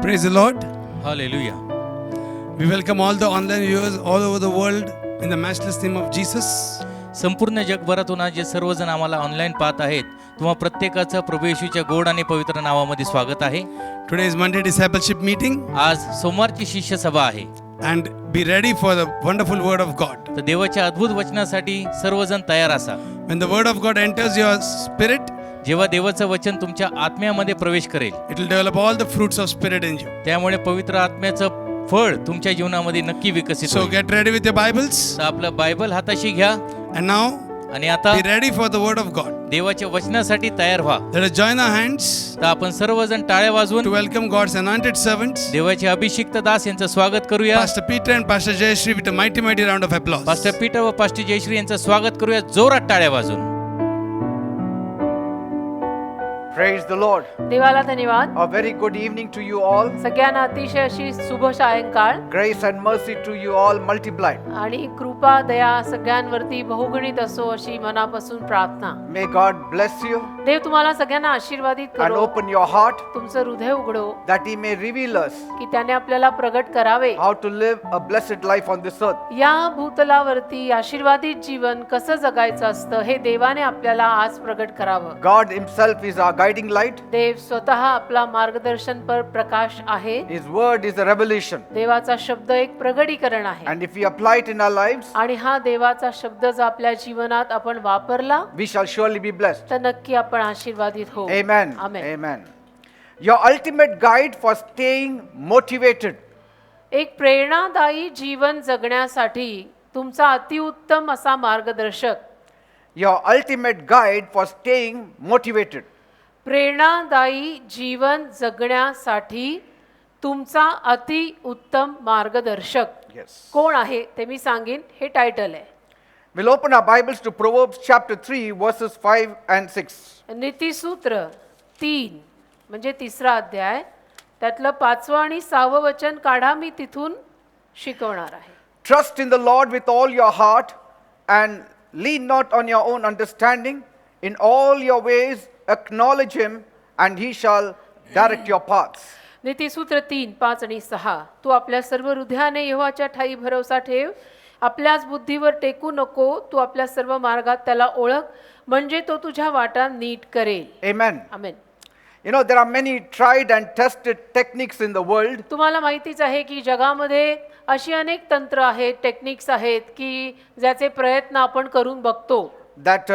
Praise the Lord. Hallelujah. We welcome all the online viewers all over the world in the matchless name of Jesus. संपूर्ण जगभरातून आज जे सर्वजण आम्हाला online पाहत आहेत, तुम्हा प्रत्येकाचं प्रभू येशूच्या गोड आणि पवित्र नावामध्ये स्वागत आहे. Today is Monday discipleship meeting आज सोमवारची शिष्य सभा आहे and be ready for the wonderful word of God. तर देवाच्या अद्भुत वचनासाठी सर्वजण तयार असा. When the word of God enters your spirit, जेव्हा देवाचं वचन तुमच्या आत्म्यामध्ये प्रवेश करेल, it will develop all the fruits of spirit in you. त्यामुळे पवित्र आत्म्याचं फळ तुमच्या जीवनामध्ये नक्की विकसित So होईल. get ready with your Bibles तर आपलं बायबल हाताशी घ्या and now आणि आता be ready for the word of God. देवाच्या वचनासाठी तयार व्हा. Let us join our hands तर आपण सर्वजण टाळ्या to वाजवून welcome God's anointed servants, देवाचे अभिषिक्त दास यांचं स्वागत करूया. Pastor Peter and Pastor Jayashree, with a mighty round of applause. Pastor Peter व पास्टर जयश्री यांचं स्वागत करूया जोरात टाळ्या वाजून. Praise the Lord. देवाला धन्यवाद. A very good evening to you all. सगळ्यांना अतिशय अशी शुभ सायंकाळ Grace and mercy to you all multiplied. आणि कृपा दया सगळ्यांवरती बहुगुणित असो अशी मनापासून प्रार्थना. May God bless you देव तुम्हाला सगळ्यांना आशीर्वादित and करो, open your heart तुमचं हृदय उघडो that He may reveal us की त्याने आपल्याला प्रगट करावे how to live a blessed life on this earth. या भूतलावरती आशीर्वादित जीवन कसं जगायचं असतं हे देवाने आपल्याला आज प्रगट करावं. God Himself is our guiding light. देव स्वतः आपला मार्गदर्शन पर प्रकाश आहे. His word is a revelation. देवाचा शब्द एक प्रगटीकरण आहे And if we apply it in our lives, आणि हा देवाचा शब्द जर आपल्या जीवनात आपण वापरला we shall surely be blessed. तर नक्की आपण आशीर्वादित हो. Amen. Amen. Amen. Your ultimate guide for staying motivated. एक प्रेरणादायी जीवन जगण्यासाठी तुमचा अतिउत्तम असा मार्गदर्शक. Your ultimate guide for staying motivated. प्रेरणादायी जीवन जगण्यासाठी तुमचा अतिउत्तम मार्गदर्शक Yes. कोण आहे ते मी सांगेन. हे टायटल आहे. We'll open our Bibles to Proverbs chapter 3 verses 5 and 6. नीतिसूत्र 3 म्हणजे तिसरा अध्याय त्यातलं 5वं आणि 6वं वचन काढा. मी तिथून शिकवणार आहे. Trust in the Lord with all your heart and lean not on your own understanding. In all your ways acknowledge Him and He shall direct your paths. नीतिसूत्र 3, 5 आणि 6. तू आपल्या सर्व हृदयाने यहोवाच्या ठायी भरोसा ठेव, आपल्याच बुद्धीवर टेकू नको. तू आपल्या सर्व मार्गात त्याला ओळख, म्हणजे तो तुझ्या वाटा नीट करेल. Amen. Amen. You know, there are many tried and tested techniques in the world तुम्हाला माहितीच आहे की जगामध्ये अशी अनेक तंत्र आहेत, टेक्निक्स आहेत की ज्याचे प्रयत्न आपण करून बघतो that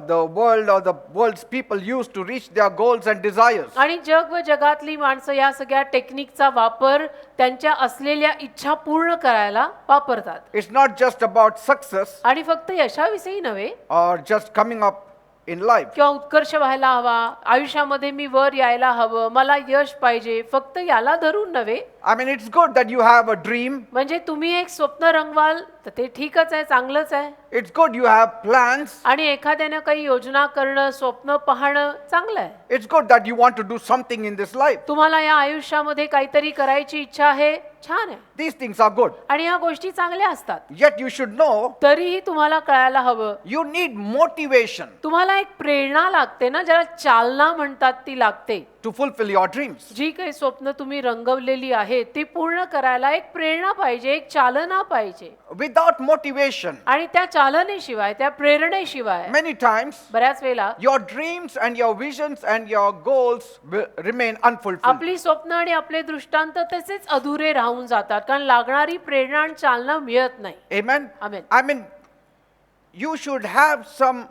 the world or the world's people use to reach their goals and desires. आणि जग व जगातली माणसं या सगळ्या टेक्निकचा वापर त्यांच्या असलेल्या इच्छा पूर्ण करायला वापरतात. It's not just about success आणि फक्त यशाविषयी नव्हे or just coming up in life. किंवा उत्कर्ष व्हायला हवा, आयुष्यामध्ये मी वर यायला हवं, मला यश पाहिजे, फक्त याला धरून नव्हे. I mean, it's good that you have a dream. म्हणजे तुम्ही एक स्वप्न रंगवाल तर ते ठीकच आहे, चांगलंच आहे. It's good you have plans. आणि एखाद्यानं काही योजना करणं, स्वप्न पाहणं चांगलं आहे. It's good that you want to do something in this life. तुम्हाला या आयुष्यामध्ये काहीतरी करायची इच्छा आहे, छान आहे. These things are good. आणि या गोष्टी चांगल्या असतात. Yet you should know तरीही तुम्हाला कळायला हवं, you need motivation तुम्हाला एक प्रेरणा लागते ना, ज्याला चालना म्हणतात ती लागते. to fulfill your dreams. जी काही स्वप्न तुम्ही रंगवलेली आहेत ती पूर्ण करायला एक प्रेरणा पाहिजे, एक चालना पाहिजे. Without motivation, आणि त्या चालनेशिवाय, त्या प्रेरणेशिवाय many times बऱ्याच वेळेला your dreams and your visions and your goals will remain unfulfilled. आपली स्वप्न आणि आपले दृष्टांत तसेच अधुरे राहून जातात, कारण लागणारी प्रेरणा आणि चालना मिळत नाही. Amen. Amen. I mean, you should have some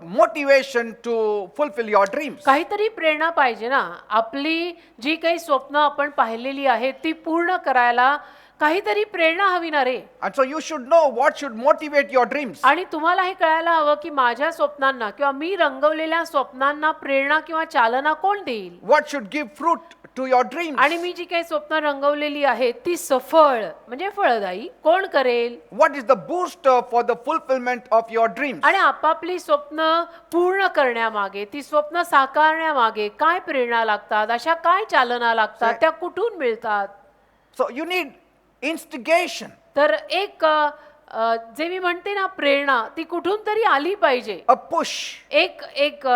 motivation to fulfill your dreams. काहीतरी प्रेरणा पाहिजे ना. आपली जी काही स्वप्न आपण पाहिलेली आहेत ती पूर्ण करायला काहीतरी प्रेरणा हवी ना रे. And so you should know what should motivate your dreams. आणि तुम्हाला हे कळायला हवं की माझ्या स्वप्नांना किंवा मी रंगवलेल्या स्वप्नांना प्रेरणा किंवा चालना कोण देईल. What should give fruit to your dreams. आणि मी जी काही स्वप्न रंगवलेली आहेत ती सफळ म्हणजे फळदायी कोण करेल. What is the booster for the fulfillment of your dreams? आणि आपापली स्वप्न पूर्ण करण्यामागे, ती स्वप्न साकारण्यामागे काय प्रेरणा लागतात, अशा काय चालना लागतात, त्या कुठून मिळतात. So you need instigation. तर एक जे मी म्हणते ना प्रेरणा ती कुठून तरी आली पाहिजे. A push. एक एक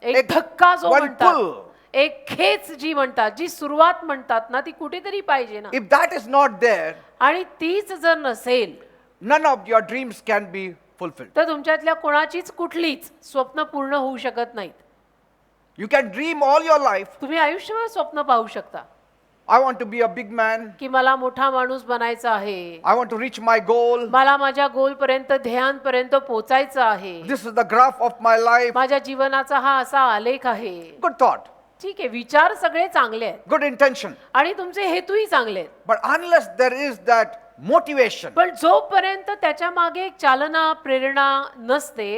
एक धक्का जो one म्हणतात, pull. एक खेच जी म्हणतात, जी सुरुवात म्हणतात ना, ती कुठेतरी पाहिजे ना. If that is not there, आणि तीच जर नसेल none of your dreams can be fulfilled. तर तुमच्यातल्या कोणाचीच कुठलीच स्वप्न पूर्ण होऊ शकत नाहीत. You can dream all your life, तुम्ही आयुष्यभर स्वप्न पाहू शकता I want to be a big man, की मला मोठा माणूस बनायचा आहे, I want to reach my goal, मला माझ्या गोल पर्यंत ध्येयांपर्यंत पोहोचायचं आहे, this is the graph of my life. माझ्या जीवनाचा हा असा आलेख आहे. Good thought, ठीक आहे, विचार सगळे चांगले आहेत good intention. आणि तुमचे हेतूही चांगले आहेत. But unless there is that motivation, पण जोपर्यंत त्याच्या मागे एक चालना प्रेरणा नसते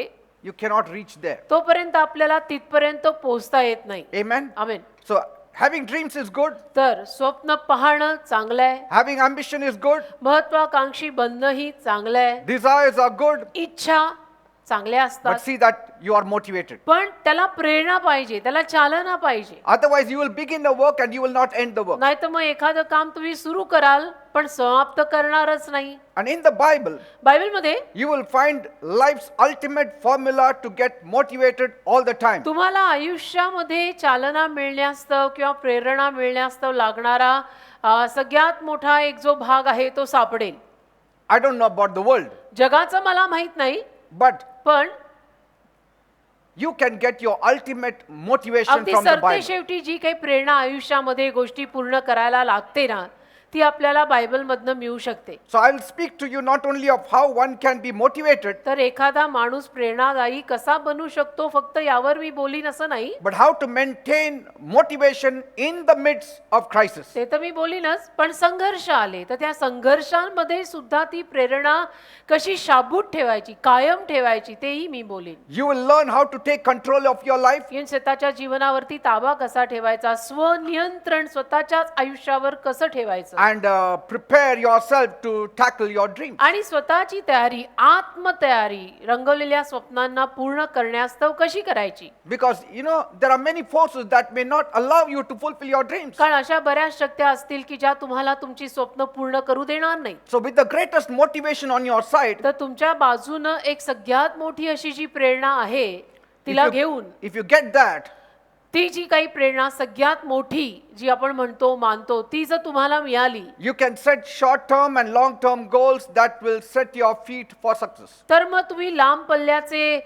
you cannot reach there. तोपर्यंत आपल्याला तिथपर्यंत पोहोचता येत नाही. Amen? Amen. So, having dreams is good, तर स्वप्न पाहणं चांगलं आहे, having ambition is good, महत्वाकांक्षी बनणंही चांगलं आहे, desires are good, इच्छा चांगल्या but असतात, see that you are motivated. पण त्याला प्रेरणा पाहिजे, त्याला चालना पाहिजे. Otherwise, you will begin the work and you will not end the work. नाही तर मग एखादं काम तुम्ही सुरू कराल पण समाप्त करणारच नाही. And in the Bible, बायबलमध्ये you will find life's ultimate formula to get motivated all the time. तुम्हाला आयुष्यामध्ये चालना मिळण्यास्तव किंवा प्रेरणा मिळण्यास्तव लागणारा सगळ्यात मोठा एक जो भाग आहे तो सापडेल. I don't know about the world, जगाचं मला माहित नाही, but पण you can get your ultimate motivation अगदी from the सरते Bible. शेवटी जी काही प्रेरणा आयुष्यामध्ये गोष्टी पूर्ण करायला लागते ना, ती आपल्याला बायबलमधनं मिळू शकते. So I will speak to you not only of how one can be motivated, तर एखादा माणूस प्रेरणादायी कसा बनू शकतो फक्त यावर मी बोलीन असं नाही, but how to maintain motivation in the midst of crisis. ते तर मी बोलीनच, पण संघर्ष आले तर त्या संघर्षांमध्ये सुद्धा ती प्रेरणा कशी शाबूत ठेवायची, कायम ठेवायची, तेही मी बोलीन. You will learn how to take control of your life. की स्वतःच्या जीवनावरती ताबा कसा ठेवायचा, स्वनियंत्रण स्वतःच्याच आयुष्यावर कसं ठेवायचं, And prepare yourself to tackle your dreams. आणि स्वतःची तयारी, आत्मतयारी रंगवलेल्या स्वप्नांना पूर्ण करण्यास्तव कशी करायची. Because you know there are many forces that may not allow you to fulfill your dreams. कारण अशा बऱ्याच शक्त्या असतील की ज्या तुम्हाला तुमची स्वप्न पूर्ण करू देणार नाही. So with the greatest motivation on your side, तर तुमच्या बाजूनं एक सगळ्यात मोठी अशी जी प्रेरणा आहे तिला घेऊन, if you get that, ती जी काही प्रेरणा सगळ्यात मोठी जी आपण म्हणतो मानतो ती जर तुम्हाला मिळाली, you can set short term and long term goals that will set your feet for success. तर मग तुम्ही लांब पल्ल्याचे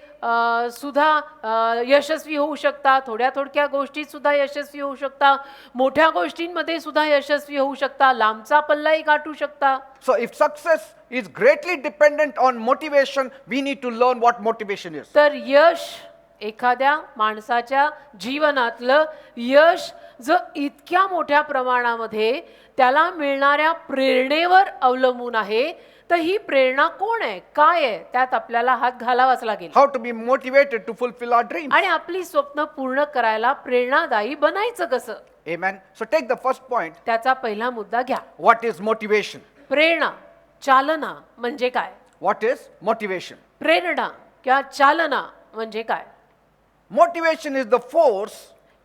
सुद्धा यशस्वी होऊ शकता, थोड्या गोष्टीत सुद्धा यशस्वी होऊ शकता, मोठ्या गोष्टींमध्ये सुद्धा यशस्वी होऊ शकता, लांबचा पल्लाही गाठू शकता. So if success is greatly dependent on motivation, we need to learn what motivation is. तर यश, एखाद्या माणसाच्या जीवनातलं यश जर इतक्या मोठ्या प्रमाणामध्ये त्याला मिळणाऱ्या प्रेरणेवर अवलंबून आहे, तर ही प्रेरणा कोण आहे, काय आहे, त्यात आपल्याला हात घालावाच लागेल. How to be motivated to fulfill our dreams. आणि आपली स्वप्न पूर्ण करायला प्रेरणादायी बनायचं कसं. Amen. So take the first point. त्याचा पहिला मुद्दा घ्या. What is motivation? प्रेरणा, चालना म्हणजे काय. What is motivation? प्रेरणा किंवा चालना म्हणजे काय. Motivation is the force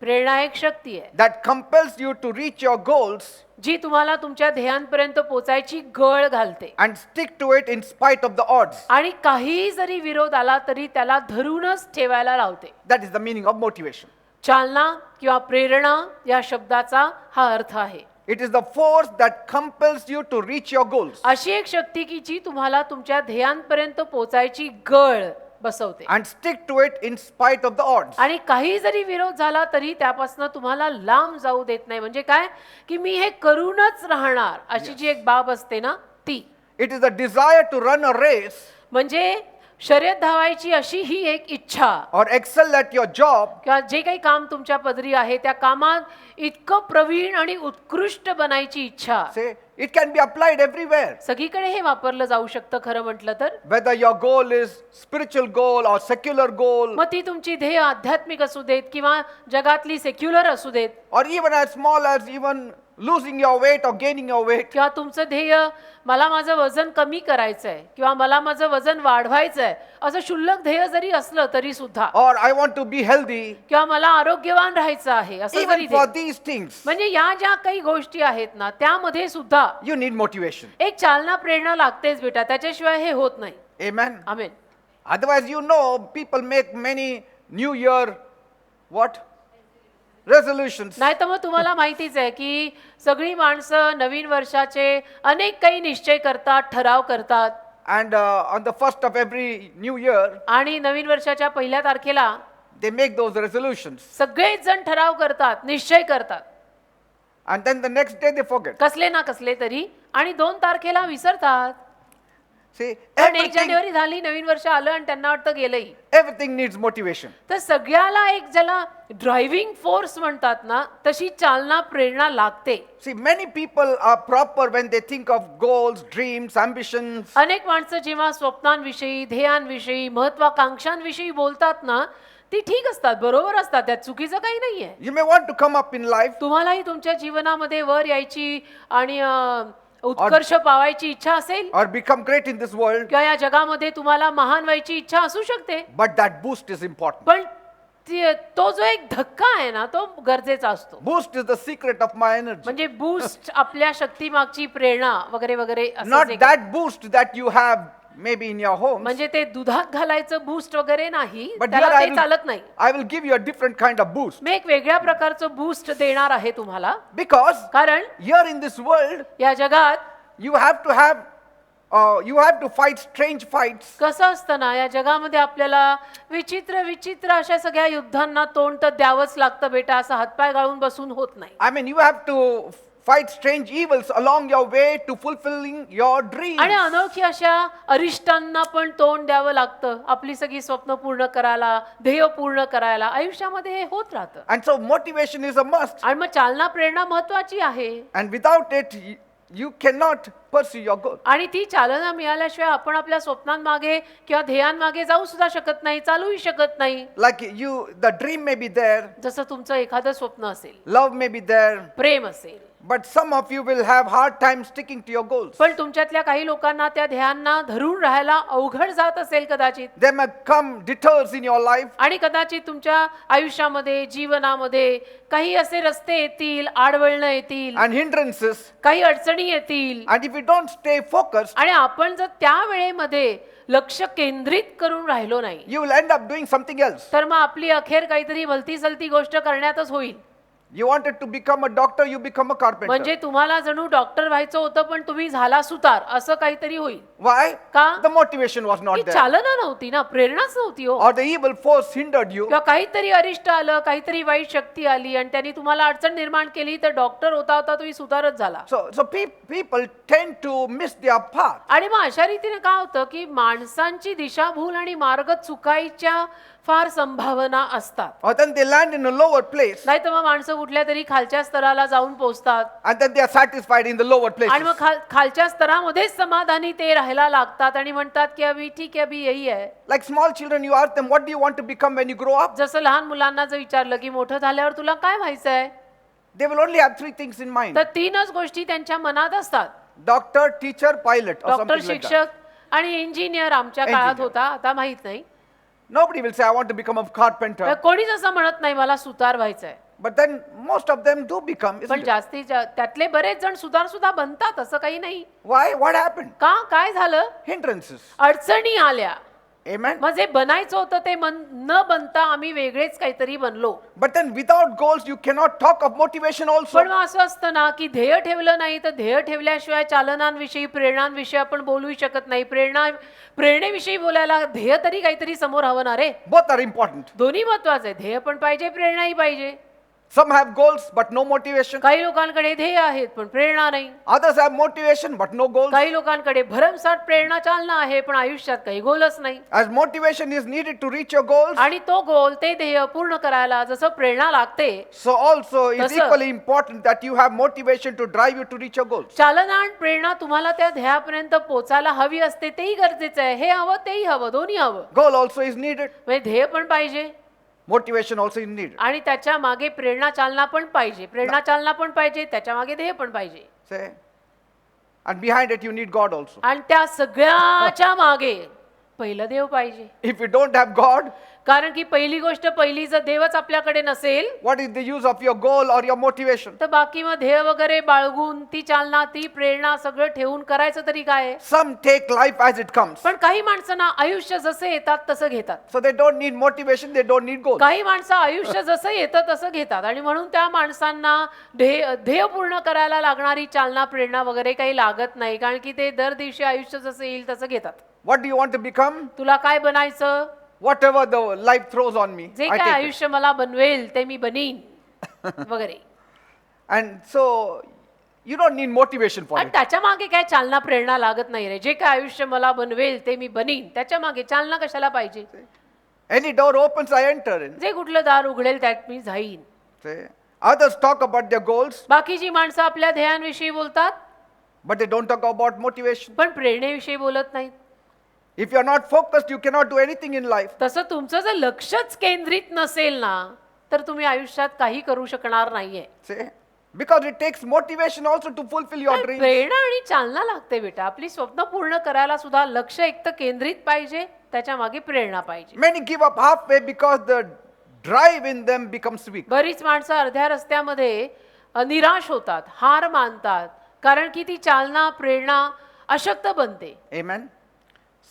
प्रेरणा एक शक्ती आहे that compels you to reach your goals जी तुम्हाला तुमच्या ध्येयांपर्यंत पोचायची गळ घालते and stick to it in spite of the odds. आणि काही जरी विरोध आला तरी त्याला धरूनच ठेवायला लावते. That is the meaning of motivation. चालना किंवा प्रेरणा या शब्दाचा हा अर्थ आहे. It is the force that compels you to reach your goals अशी एक शक्ती की जी तुम्हाला तुमच्या ध्येयांपर्यंत पोचायची गळ बसवते and stick to it in spite of the odds. आणि काही जरी विरोध झाला तरी त्यापासून तुम्हाला लांब जाऊ देत नाही. म्हणजे काय की मी हे करूनच राहणार अशी जी एक बाब असते ना ती. It is the desire to run a race म्हणजे शर्यत धावायची अशी ही एक इच्छा or excel at your job किंवा जे काही काम तुमच्या पदरी आहे त्या कामात इतकं प्रवीण आणि उत्कृष्ट बनायची इच्छा. say it can be applied everywhere, सगळीकडे हे वापरलं जाऊ शकतं खरं म्हटलं तर. whether your goal is spiritual goal or secular goal मग ती तुमची ध्येय आध्यात्मिक असू देत किंवा जगातली सेक्युलर असू देत or even as small as even losing your weight or gaining your weight. किंवा तुमचं ध्येय मला माझं वजन कमी करायचं आहे किंवा मला माझं वजन वाढवायचं आहे असं क्षुल्लक ध्येय जरी असलं तरी सुद्धा, Or I want to be healthy. किंवा मला आरोग्यवान राहायचं आहे असं Even जरी for ध्येय. these things, म्हणजे या ज्या काही गोष्टी आहेत ना त्यामध्ये सुद्धा you need motivation. एक चालना प्रेरणा लागतेच बेटा, त्याच्याशिवाय हे होत नाही. Amen. Amen. Otherwise, you know, people make many New Year what resolutions. नाही तर मग तुम्हाला माहितीच आहे की सगळी माणसं नवीन वर्षाचे अनेक काही निश्चय करतात, ठराव करतात And on the first of every new year, आणि नवीन वर्षाच्या पहिल्या तारखेला they make those resolutions. सगळेच जण ठराव करतात, निश्चय करतात, And then the next day they forget. कसले ना कसले तरी, आणि 2 तारखेला विसरतात. See, पण 1 everything, जानेवारी झाली, नवीन वर्ष आलं आणि त्यांना वाटतं गेलंही. everything needs motivation. तर सगळ्याला एक ज्याला ड्रायव्हिंग फोर्स म्हणतात ना, तशी चालना प्रेरणा लागते. See, many people are proper when they think of goals, dreams, ambitions. अनेक माणसं जेव्हा स्वप्नांविषयी, ध्येयांविषयी, महत्वाकांक्षांविषयी बोलतात ना, ती ठीक असतात, बरोबर असतात, त्यात चुकीचं काही नाहीये. You may want to come up in life, तुम्हालाही तुमच्या जीवनामध्ये वर यायची आणि उत्कर्ष पावायची इच्छा असेल or become great in this world, किंवा या जगामध्ये तुम्हाला महान व्हायची इच्छा असू शकते, but that boost is important. पण तो जो एक धक्का आहे ना, तो गरजेचा असतो. Boost is the secret of my energy. म्हणजे बूस्ट आपल्या शक्तीमागची प्रेरणा वगैरे वगैरे असंच Not एक- that boost that you have maybe in your home, म्हणजे ते दुधात घालायचं बूस्ट वगैरे नाही, but त्याला here ते चालत नाही. I will give you a different kind of boost. मी एक वेगळ्या प्रकारचं बूस्ट देणार आहे तुम्हाला, Because कारण here in this world, या जगात you have to fight strange fights. कसं असतं ना, या जगामध्ये आपल्याला विचित्र विचित्र अशा सगळ्या युद्धांना तोंड तर द्यावंच लागतं बेटा, असं हातपाय गाळून बसून होत नाही. I mean, you have to fight strange evils along your way to fulfilling your dreams. आणि अनोळखी अशा अरिष्टांना पण तोंड द्यावं लागतं आपली सगळी स्वप्न पूर्ण करायला, ध्येय पूर्ण करायला. आयुष्यामध्ये हे होत राहतं. And so motivation is a must. आणि मग चालना प्रेरणा महत्वाची आहे. And without it, you cannot pursue your goal. आणि ती चालना मिळाल्याशिवाय आपण आपल्या स्वप्नांमागे किंवा ध्येयांमागे जाऊ सुद्धा शकत नाही, चालूही शकत नाही. Like the dream may be there, जसं तुमचं एखादं स्वप्न असेल, love may be there, प्रेम असेल, but some of you will have hard time sticking to your goals. पण तुमच्यातल्या काही लोकांना त्या ध्येयांना धरून राहायला अवघड जात असेल कदाचित. There may come detours in your life, आणि कदाचित तुमच्या आयुष्यामध्ये, जीवनामध्ये काही असे रस्ते येतील, आडवळणं येतील, and hindrances. काही अडचणी येतील. And if we don't stay focused, आणि आपण जर त्या वेळेमध्ये लक्ष केंद्रित करून राहिलो नाही, you will end up doing something else. तर मग आपली अखेर काहीतरी भलती सलती गोष्ट करण्यातच होईल. You wanted to become a doctor, you become a carpenter. म्हणजे तुम्हाला जणू डॉक्टर व्हायचं होतं, पण तुम्ही झाला सुतार, असं काहीतरी होईल. Why? का? The motivation was ती not there. चालना नव्हती ना, प्रेरणाच नव्हती हो. Or the evil force hindered you. किंवा काहीतरी अरिष्ट आलं, काहीतरी वाईट शक्ती आली आणि त्यांनी तुम्हाला अडचण निर्माण केली, तर डॉक्टर होता होता तुम्ही सुतारच झाला. So people tend to miss their path. आणि मग अशा रीतीने काय होतं की माणसांची दिशाभूल आणि मार्ग चुकायच्या फार संभावना असतात. Or then they land in a lower place. नाही तर मग माणसं कुठल्या तरी खालच्या स्तराला जाऊन पोहोचतात And then they are satisfied in the lower आणि places. मग खालच्या स्तरामध्येच समाधानी ते राहायला लागतात आणि म्हणतात की अभी ठीक आहे, अभी यही आहे. Like small children, you ask them, what do you want to become when you grow up? जसं लहान मुलांना जर विचारलं की मोठं झाल्यावर तुला काय व्हायचंय, They will only have 3 things in mind. तर 3च गोष्टी त्यांच्या मनात असतात: Doctor, teacher, pilot, or doctor, something like that. शिक्षक आणि इंजिनियर. आमच्या काळात Engineer. होता, आता माहित नाही. Nobody will say, I want to become a तर carpenter. कोणीच असं म्हणत नाही मला सुतार व्हायचंय. But then most of them do become, पण isn't it? त्यातले बरेच जण सुधार सुद्धा बनतात, असं काही नाही. Why? What happened? का, काय झालं? Hindrances. अडचणी आल्या. Amen? मग जे बनायचं होतं ते न बनता आम्ही वेगळेच काहीतरी बनलो. But then without goals, you cannot talk of motivation also. पण मग असं असतं ना की ध्येय ठेवलं नाही तर ध्येय ठेवल्याशिवाय चालनांविषयी, प्रेरणांविषयी आपण बोलू शकत नाही. प्रेरणेविषयी बोलायला ध्येय तरी काहीतरी समोर हवं ना रे. Both are important. दोन्ही महत्वाचे, ध्येय पण पाहिजे, प्रेरणाही पाहिजे. Some have goals, but no motivation. काही लोकांकडे ध्येय आहेत पण प्रेरणा नाही. Others have motivation, but no goals. काही लोकांकडे भरमसाठ प्रेरणा चालना आहे पण आयुष्यात काही गोलच नाही. As motivation is needed to reach your goals, आणि तो गोल, ते ध्येय पूर्ण करायला जसं प्रेरणा लागते, so also it's तसं- equally important that you have motivation to drive you to reach your goals. चालना आणि प्रेरणा तुम्हाला त्या ध्येयापर्यंत पोचायला हवी असते, तेही गरजेचं आहे. हे हवं, तेही हवं, दोन्ही हवं. Goal also is needed. म्हणजे ध्येय पण पाहिजे Motivation also is needed. आणि त्याच्या मागे प्रेरणा चालना पण पाहिजे. प्रेरणा चालना पण पाहिजे, त्याच्या मागे ध्येय पण पाहिजे. Say, and behind it you need God also. आणि त्या सगळ्याच्या मागे पहिलं देव पाहिजे. If you don't have God, कारण की पहिली गोष्ट पहिली जर देवच आपल्याकडे नसेल what is the use of your goal or your motivation? तर बाकी मग ध्येय वगैरे बाळगून ती चालना ती प्रेरणा सगळं ठेवून करायचं तरी काय. Some take life as it comes. पण काही माणसांना आयुष्य जसे येतात तसं घेतात. So they don't need motivation, they don't need goals. काही माणसं आयुष्य जसं येतं तसं घेतात आणि म्हणून त्या माणसांना ध्येय पूर्ण करायला लागणारी चालना प्रेरणा वगैरे काही लागत नाही, कारण की ते दर दिवशी आयुष्य जसं येईल तसं घेतात. What do you want to become? तुला काय बनायचं, Whatever the life throws on me, जे I काय take it. आयुष्य मला बनवेल ते मी बनीन वगैरे. And so you don't need motivation for आणि it. त्याच्या मागे काय चालना प्रेरणा लागत नाही रे. जे काय आयुष्य मला बनवेल ते मी बनीन, त्याच्या मागे चालना कशाला पाहिजे. Any door opens, I enter in. जे कुठलं दार उघडेल त्यात मी जाईन. See? Others talk about their goals, बाकीची माणसं आपल्या ध्येयांविषयी बोलतात but they don't talk about motivation. पण प्रेरणेविषयी बोलत नाहीत. If you are not focused, you cannot do anything in life. तसं तुमचं जर लक्षच केंद्रित नसेल ना तर तुम्ही आयुष्यात काही करू शकणार नाहीये. See? Because it takes motivation also to fulfill your पण dreams. प्रेरणा आणि चालना लागते बेटा. आपली स्वप्न पूर्ण करायला सुद्धा लक्ष एक तर केंद्रित पाहिजे, त्याच्या मागे प्रेरणा पाहिजे. Many give up halfway because the drive in them becomes weak. बरीच माणसं अर्ध्या रस्त्यामध्ये निराश होतात, हार मानतात, कारण की ती चालना प्रेरणा अशक्त बनते. Amen.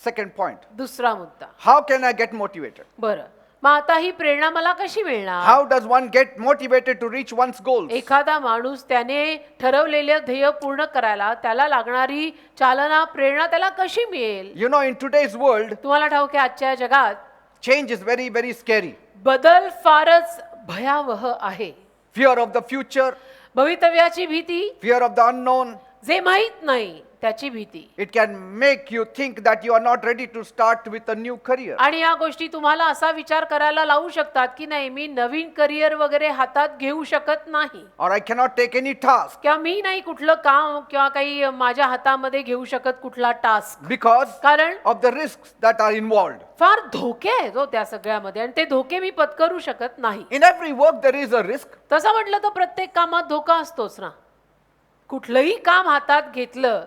Second point. दुसरा मुद्दा, How can I get motivated? बरं मग आता ही प्रेरणा मला कशी मिळणार. How does one get motivated to reach one's goals? एखादा माणूस त्याने ठरवलेले ध्येय पूर्ण करायला त्याला लागणारी चालना प्रेरणा त्याला कशी मिळेल. You know, in today's world, तुम्हाला ठाऊक आहे आजच्या जगात change is very, very scary. बदल फारच भयावह आहे. Fear of the future, भवितव्याची भीती, fear of the unknown. जे माहित नाही त्याची भीती. It can make you think that you are not ready to start with a new career. आणि या गोष्टी तुम्हाला असा विचार करायला लावू शकतात की नाही मी नवीन करिअर वगैरे हातात घेऊ शकत नाही, Or I cannot take any task किंवा मी नाही कुठलं काम किंवा काही माझ्या हातामध्ये घेऊ शकत कुठला टास्क, because कारण of the risks that are involved. फार धोके आहेत हो त्या सगळ्यामध्ये आणि ते धोके मी पत्करू शकत नाही. In every work there is a risk. तसं म्हटलं तर प्रत्येक कामात धोका असतोच ना. कुठलंही काम हातात घेतलं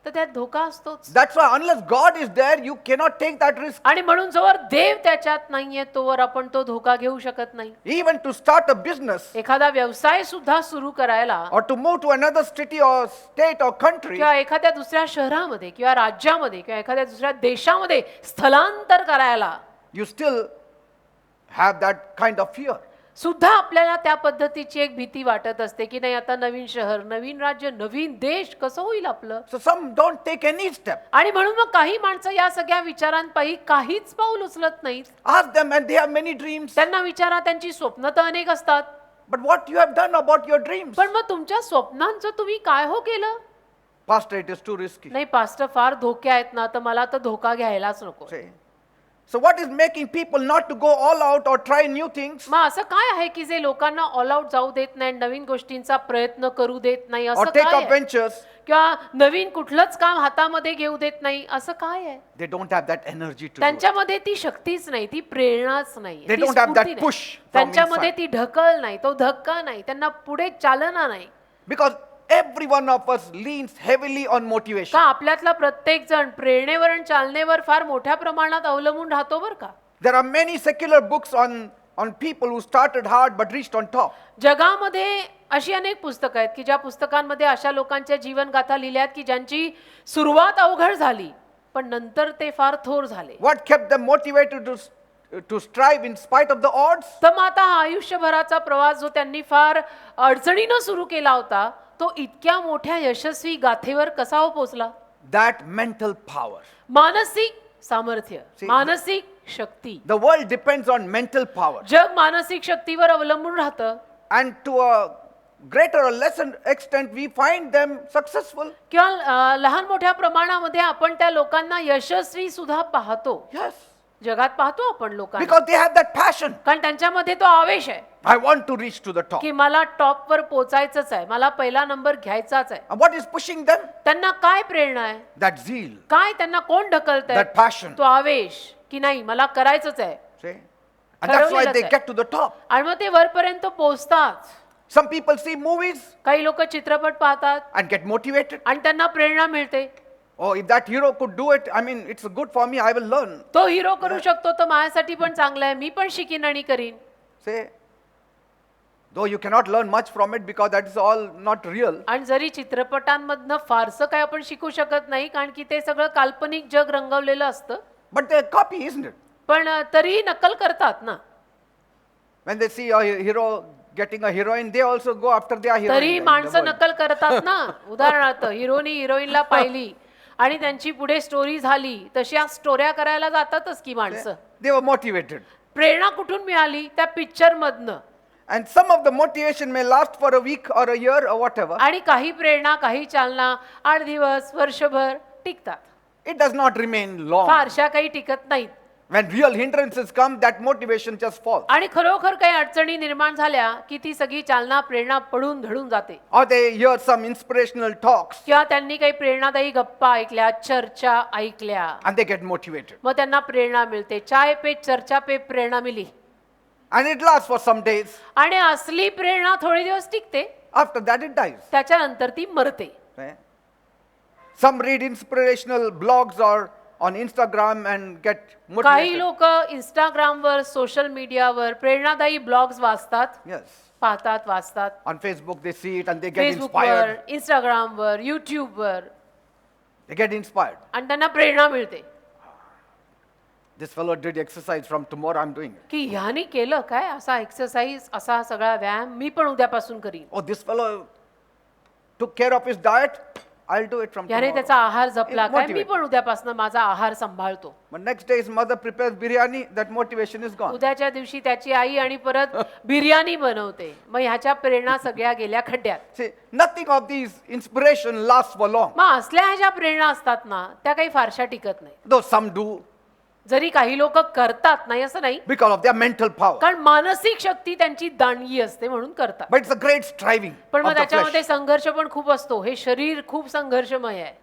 तर त्यात धोका असतोच. That's why unless God is there, you cannot take that risk. आणि म्हणून जोवर देव त्याच्यात नाहीये तोवर आपण तो धोका घेऊ शकत नाही. Even to start a business एखादा व्यवसाय सुद्धा सुरू करायला or to move to another city or state or country, किंवा एखाद्या दुसऱ्या शहरामध्ये किंवा राज्यामध्ये किंवा एखाद्या दुसऱ्या देशामध्ये स्थलांतर करायला you still have that kind of fear. सुद्धा आपल्याला त्या पद्धतीची एक भीती वाटत असते की नाही आता नवीन शहर नवीन राज्य नवीन देश कसं होईल आपलं. So some don't take any step. आणि म्हणून मग काही माणसं या सगळ्या विचारांपायी काहीच पाऊल उचलत नाहीत. Ask them, and they have many dreams. त्यांना विचारा, त्यांची स्वप्न तर अनेक असतात, But what you have done about your dreams? पण मग तुमच्या स्वप्नांचं तुम्ही काय हो केलं. Pastor, it is too risky. नाही पास्टर फार धोके आहेत ना तर मला तर धोका घ्यायलाच नको. Say. So what is making people not to go all out or try new things मग असं काय आहे की जे लोकांना ऑल आउट जाऊ देत नाही, नवीन गोष्टींचा प्रयत्न करू देत नाही, or असं take काय up आहे? ventures? किंवा नवीन कुठलंच काम हातामध्ये घेऊ देत नाही, असं काय आहे. They don't have that energy to do it. त्यांच्यामध्ये ती शक्तीच नाही, ती प्रेरणाच नाही, They ती don't have that स्फूर्ती नाही. push from त्यांच्यामध्ये inside. ती ढकल नाही, तो धक्का नाही, त्यांना पुढे चालना नाही. Because every one of us leans heavily on का motivation. आपल्यातला प्रत्येक जण प्रेरणेवर आणि चालनेवर फार मोठ्या प्रमाणात अवलंबून राहतो बरं का. There are many secular books on people who started hard but reached on top. जगामध्ये अशी अनेक पुस्तकं आहेत की ज्या पुस्तकांमध्ये अशा लोकांच्या जीवनगाथा लिहिल्या आहेत की ज्यांची सुरुवात अवघड झाली पण नंतर ते फार थोर झाले. What kept them motivated to strive in spite of the odds? तर मग आता हा आयुष्यभराचा प्रवास जो त्यांनी फार अडचणीनं सुरू केला होता तो इतक्या मोठ्या यशस्वी गाथेवर कसा हो पोचला. That mental power. मानसिक सामर्थ्य, See, मानसिक शक्ती. The world depends on mental power. जग मानसिक शक्तीवर अवलंबून राहतं And to a greater or lesser extent, we find them successful. किंवा लहान मोठ्या प्रमाणामध्ये आपण त्या लोकांना यशस्वी सुद्धा पाहतो. Yes. जगात पाहतो आपण लोकांना, Because they have that passion. कारण त्यांच्यामध्ये तो आवेश आहे I want to reach to the top. की मला टॉप वर पोचायचंच आहे, मला पहिला नंबर घ्यायचाच आहे. And what is pushing them? त्यांना काय प्रेरणा आहे, That zeal, काय त्यांना कोण ढकलतंय, that passion. तो आवेश की नाही मला करायचंच आहे. See? And that's why they ठरवलेलंच get to the top. आणि मग ते वरपर्यंत पोहोचतात. Some people see movies काही लोक चित्रपट पाहतात and get motivated. आणि त्यांना प्रेरणा मिळते. Oh, if that hero could do it, I mean, it's good for me, I will learn. तो हिरो करू शकतो तर माझ्यासाठी पण चांगलं आहे, मी पण शिकीन आणि करीन. Say, though you cannot learn much from it because that is all not real. आणि जरी चित्रपटांमधनं फारसं काय आपण शिकू शकत नाही, कारण की ते सगळं काल्पनिक जग रंगवलेलं असतं, But they copy, isn't it? पण तरी नकल करतात ना. When they see a hero getting a heroine, they also go after their heroine. तरी in the माणसं world. नकल करतात ना. उदाहरणार्थ हिरोनी हिरोईनला पाहिली आणि त्यांची पुढे स्टोरी झाली, तशा स्टोऱ्या करायला जातातच की माणसं. They were motivated. प्रेरणा कुठून मिळाली? त्या पिक्चर मधनं. And some of the motivation may last for a week or a year or whatever. आणि काही प्रेरणा, काही चालना 8 दिवस, वर्षभर टिकतात. It does not remain long. फारशा काही टिकत नाहीत. When real hindrances come, that motivation just falls. आणि खरोखर काही अडचणी निर्माण झाल्या की ती सगळी चालना प्रेरणा पडून धडून जाते. Or they hear some inspirational talks किंवा त्यांनी काही प्रेरणादायी गप्पा ऐकल्या, चर्चा ऐकल्या, and they get motivated. मग त्यांना प्रेरणा मिळते. चाय पे चर्चा पे प्रेरणा milli. And it lasts for some days. आणि असली प्रेरणा थोडे दिवस टिकते, After that, it dies. त्याच्यानंतर ती मरते. Eh? Some read inspirational blogs or on Instagram and get काही motivated. लोक इंस्टाग्रामवर, सोशल मीडियावर प्रेरणादायी ब्लॉग्स वाचतात, Yes. पाहतात, वाचतात. On Facebook, they see it and they get फेसबुकवर, inspired. इंस्टाग्रामवर, युट्यूबवर, They get inspired. आणि त्यांना प्रेरणा मिळते This fellow did exercise, from tomorrow I'm doing it. की ह्यानी केलं काय असा एक्सरसाइज, असा सगळा व्यायाम मी पण उद्यापासून करीन. Oh, this fellow took care of his diet. I'll do it from याने tomorrow. त्याचा आहार जपला काय, मी Motivate. पण उद्यापासून माझा आहार सांभाळतो. But next day his mother prepares biryani, that motivation is gone. उद्याच्या दिवशी त्याची आई आणि परत बिर्याणी बनवते, मग ह्याच्या प्रेरणा सगळ्या गेल्या खड्ड्यात. See, nothing of these inspiration lasts for long. मग असल्या ह्या ज्या प्रेरणा असतात ना, त्या काही फारशा टिकत नाही. Though some do जरी काही लोक करतात, नाही असं नाही, because of their mental power. कारण मानसिक शक्ती त्यांची दांडगी असते म्हणून करतात. But it's a great striving पण of मग the त्याच्यामध्ये flesh. संघर्ष पण खूप असतो. हे शरीर खूप संघर्षमय आहे.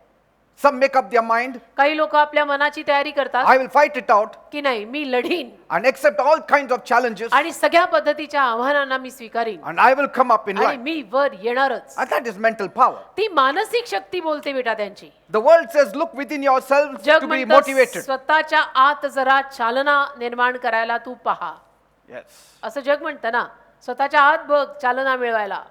Some make up their mind, काही लोक आपल्या मनाची तयारी करतात I will fight it out की नाही, मी लढीन and accept all kinds of challenges आणि सगळ्या पद्धतीच्या आव्हानांना मी स्वीकारीन and I will come up in आणि life. मी वर येणारच. And that is mental power. ती मानसिक शक्ती बोलते बेटा त्यांची. The world says, look within yourselves जग to be म्हणतं motivated. स्वतःच्या आत जरा चालना निर्माण करायला तू पहा, Yes. असं जग म्हणतं ना. स्वतःच्या आत बघ चालना मिळवायला,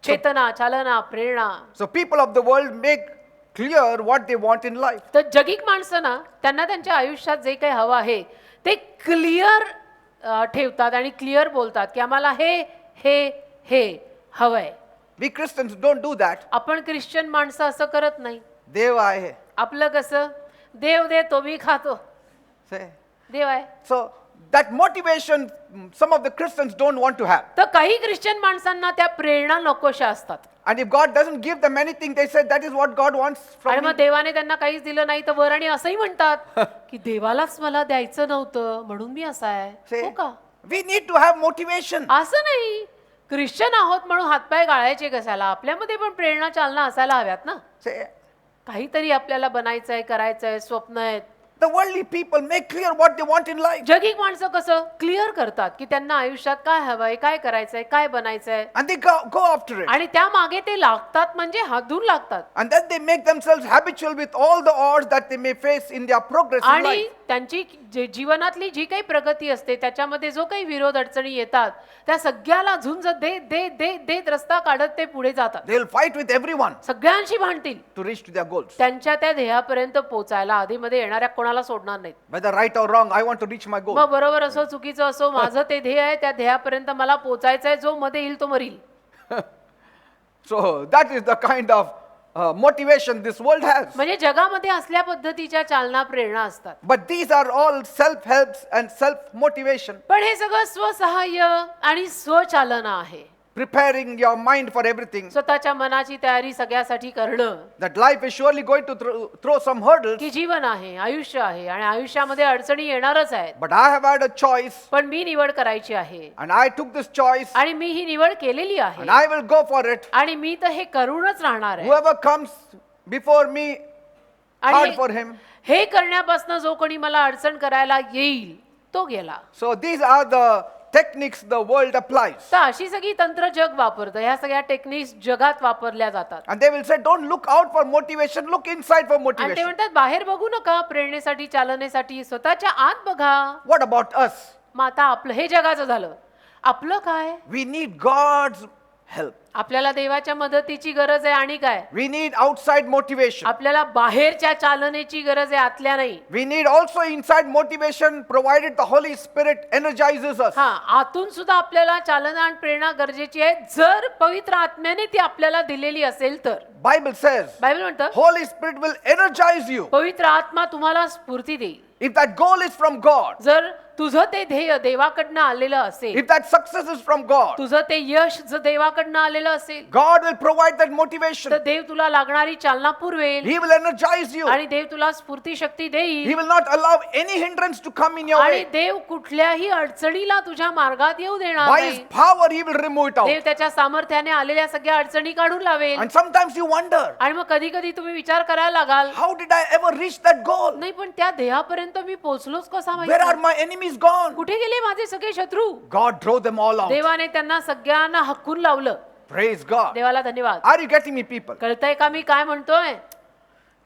चेतना, चालना, प्रेरणा. So people of the world make clear what they want in life. तर जगिक माणसं ना, त्यांना त्यांच्या आयुष्यात जे काही हवं आहे ते क्लिअर ठेवतात आणि क्लिअर बोलतात की आम्हाला हे हे हे हवंय. We Christians don't do that. आपण ख्रिश्चन माणसं असं करत नाही. देव आहे. आपलं कसं, देव देतो मी खातो, Say. देव आहे. So that motivation some of the Christians don't want to have. तर काही ख्रिश्चन माणसांना त्या प्रेरणा नकोशा असतात. And if God doesn't give them anything, they say that is what God wants आणि from मग me. देवाने त्यांना काहीच दिलं नाही तर वर आणि असंही म्हणतात की देवालाच मला द्यायचं नव्हतं म्हणून मी असा आहे. Say, हो का? we need to have motivation. असं नाही, ख्रिश्चन आहोत म्हणून हातपाय गाळायचे कशाला. आपल्यामध्ये पण प्रेरणा, चालना असायला हव्यात ना. Say, काहीतरी आपल्याला बनायचंय, करायचंय, स्वप्न आहेत. the worldly people make clear what they want in life. जगिक माणसं कसं क्लिअर करतात की त्यांना आयुष्यात काय हवंय, काय करायचंय, काय बनायचंय, And they go after it. आणि त्या मागे ते लागतात, म्हणजे हातून लागतात. And then they make themselves habitual with all the odds that they may face in their progress in आणि life. त्यांची जीवनातली जी काही प्रगती असते त्याच्यामध्ये जो काही विरोध अडचणी येतात त्या सगळ्याला झुंज देत रस्ता काढत ते पुढे जातात. They'll fight with everyone सगळ्यांशी भांडतील to reach to their goals. त्यांच्या त्या ध्येयापर्यंत पोहोचायला. आधीमध्ये येणाऱ्या कोणाला सोडणार नाहीत. Whether right or wrong, I want to reach my goal. मग बरोबर असो चुकीचं असो, माझं ते ध्येय आहे, त्या ध्येयापर्यंत मला पोहोचायचंय. जो मध्ये येईल तो मरील. So that is the kind of motivation this world has. म्हणजे जगामध्ये असल्या पद्धतीच्या चालना, प्रेरणा असतात. But these are all self-helps and self-motivation. पण हे सगळं स्वसहाय्य आणि स्वचालना आहे. Preparing your mind for everything. स्वतःच्या मनाची तयारी सगळ्यासाठी करणं. That life is surely going to throw some hurdles. की जीवन आहे, आयुष्य आहे आणि आयुष्यामध्ये अडचणी येणारच आहेत. But I have had a choice पण मी निवड करायची आहे and I took this choice आणि मी ही निवड केलेली आहे and I will go for it. आणि मी तर हे करूनच राहणार आहे. Whoever comes before me, hard आणि for him. हे करण्यापासून जो कोणी मला अडचण करायला येईल तो गेला. So these are the techniques the world applies. तर अशी सगळी तंत्र जग वापरतं, ह्या सगळ्या टेक्निक्स जगात वापरल्या जातात. And they will say, don't look out for motivation, look inside for आणि ते motivation. म्हणतात बाहेर बघू नका प्रेरणेसाठी, चालनेसाठी, स्वतःच्या आत बघा. What about us? मग आता आपलं हे जगाचं झालं, आपलं काय? We need God's help. आपल्याला देवाच्या मदतीची गरज आहे. आणि काय? We need outside motivation. आपल्याला बाहेरच्या चालनेची गरज आहे, आतल्या नाही. We need also inside motivation provided the Holy Spirit energizes us. हा, आतून सुद्धा आपल्याला चालना आणि प्रेरणा गरजेची आहे, जर पवित्र आत्म्याने ती आपल्याला दिलेली असेल तर. Bible says, बायबल म्हणतं Holy Spirit will energize you. पवित्र आत्मा तुम्हाला स्फूर्ती देईल. If that goal is from God, जर तुझं ते ध्येय देवाकडनं आलेलं असेल, if that success is from God, तुझं ते यश जर देवाकडनं आलेलं असेल, God will provide that motivation. तर देव तुला लागणारी चालना पुरवेल He will energize you. आणि देव तुला स्फूर्ती शक्ती He देईल. will not allow any hindrance to come in your आणि way. देव कुठल्याही अडचणीला तुझ्या मार्गात येऊ देणार By His नाही. power, He will remove it Dev out. त्याच्या सामर्थ्याने आलेल्या सगळ्या अडचणी काढून लावेल. And sometimes you wonder, आणि मग कधी कधी तुम्ही विचार करायला लागाल, how did I ever reach that goal? नाही पण त्या ध्येयापर्यंत मी पोहोचलोच कसा Where are माहिती? my enemies gone? कुठे गेले माझे सगळे शत्रू? God drove them all out. देवाने त्यांना सगळ्यांना हक्कून लावलं. Praise God. देवाला धन्यवाद. Are you getting me, people? कळतंय का मी काय म्हणतोय?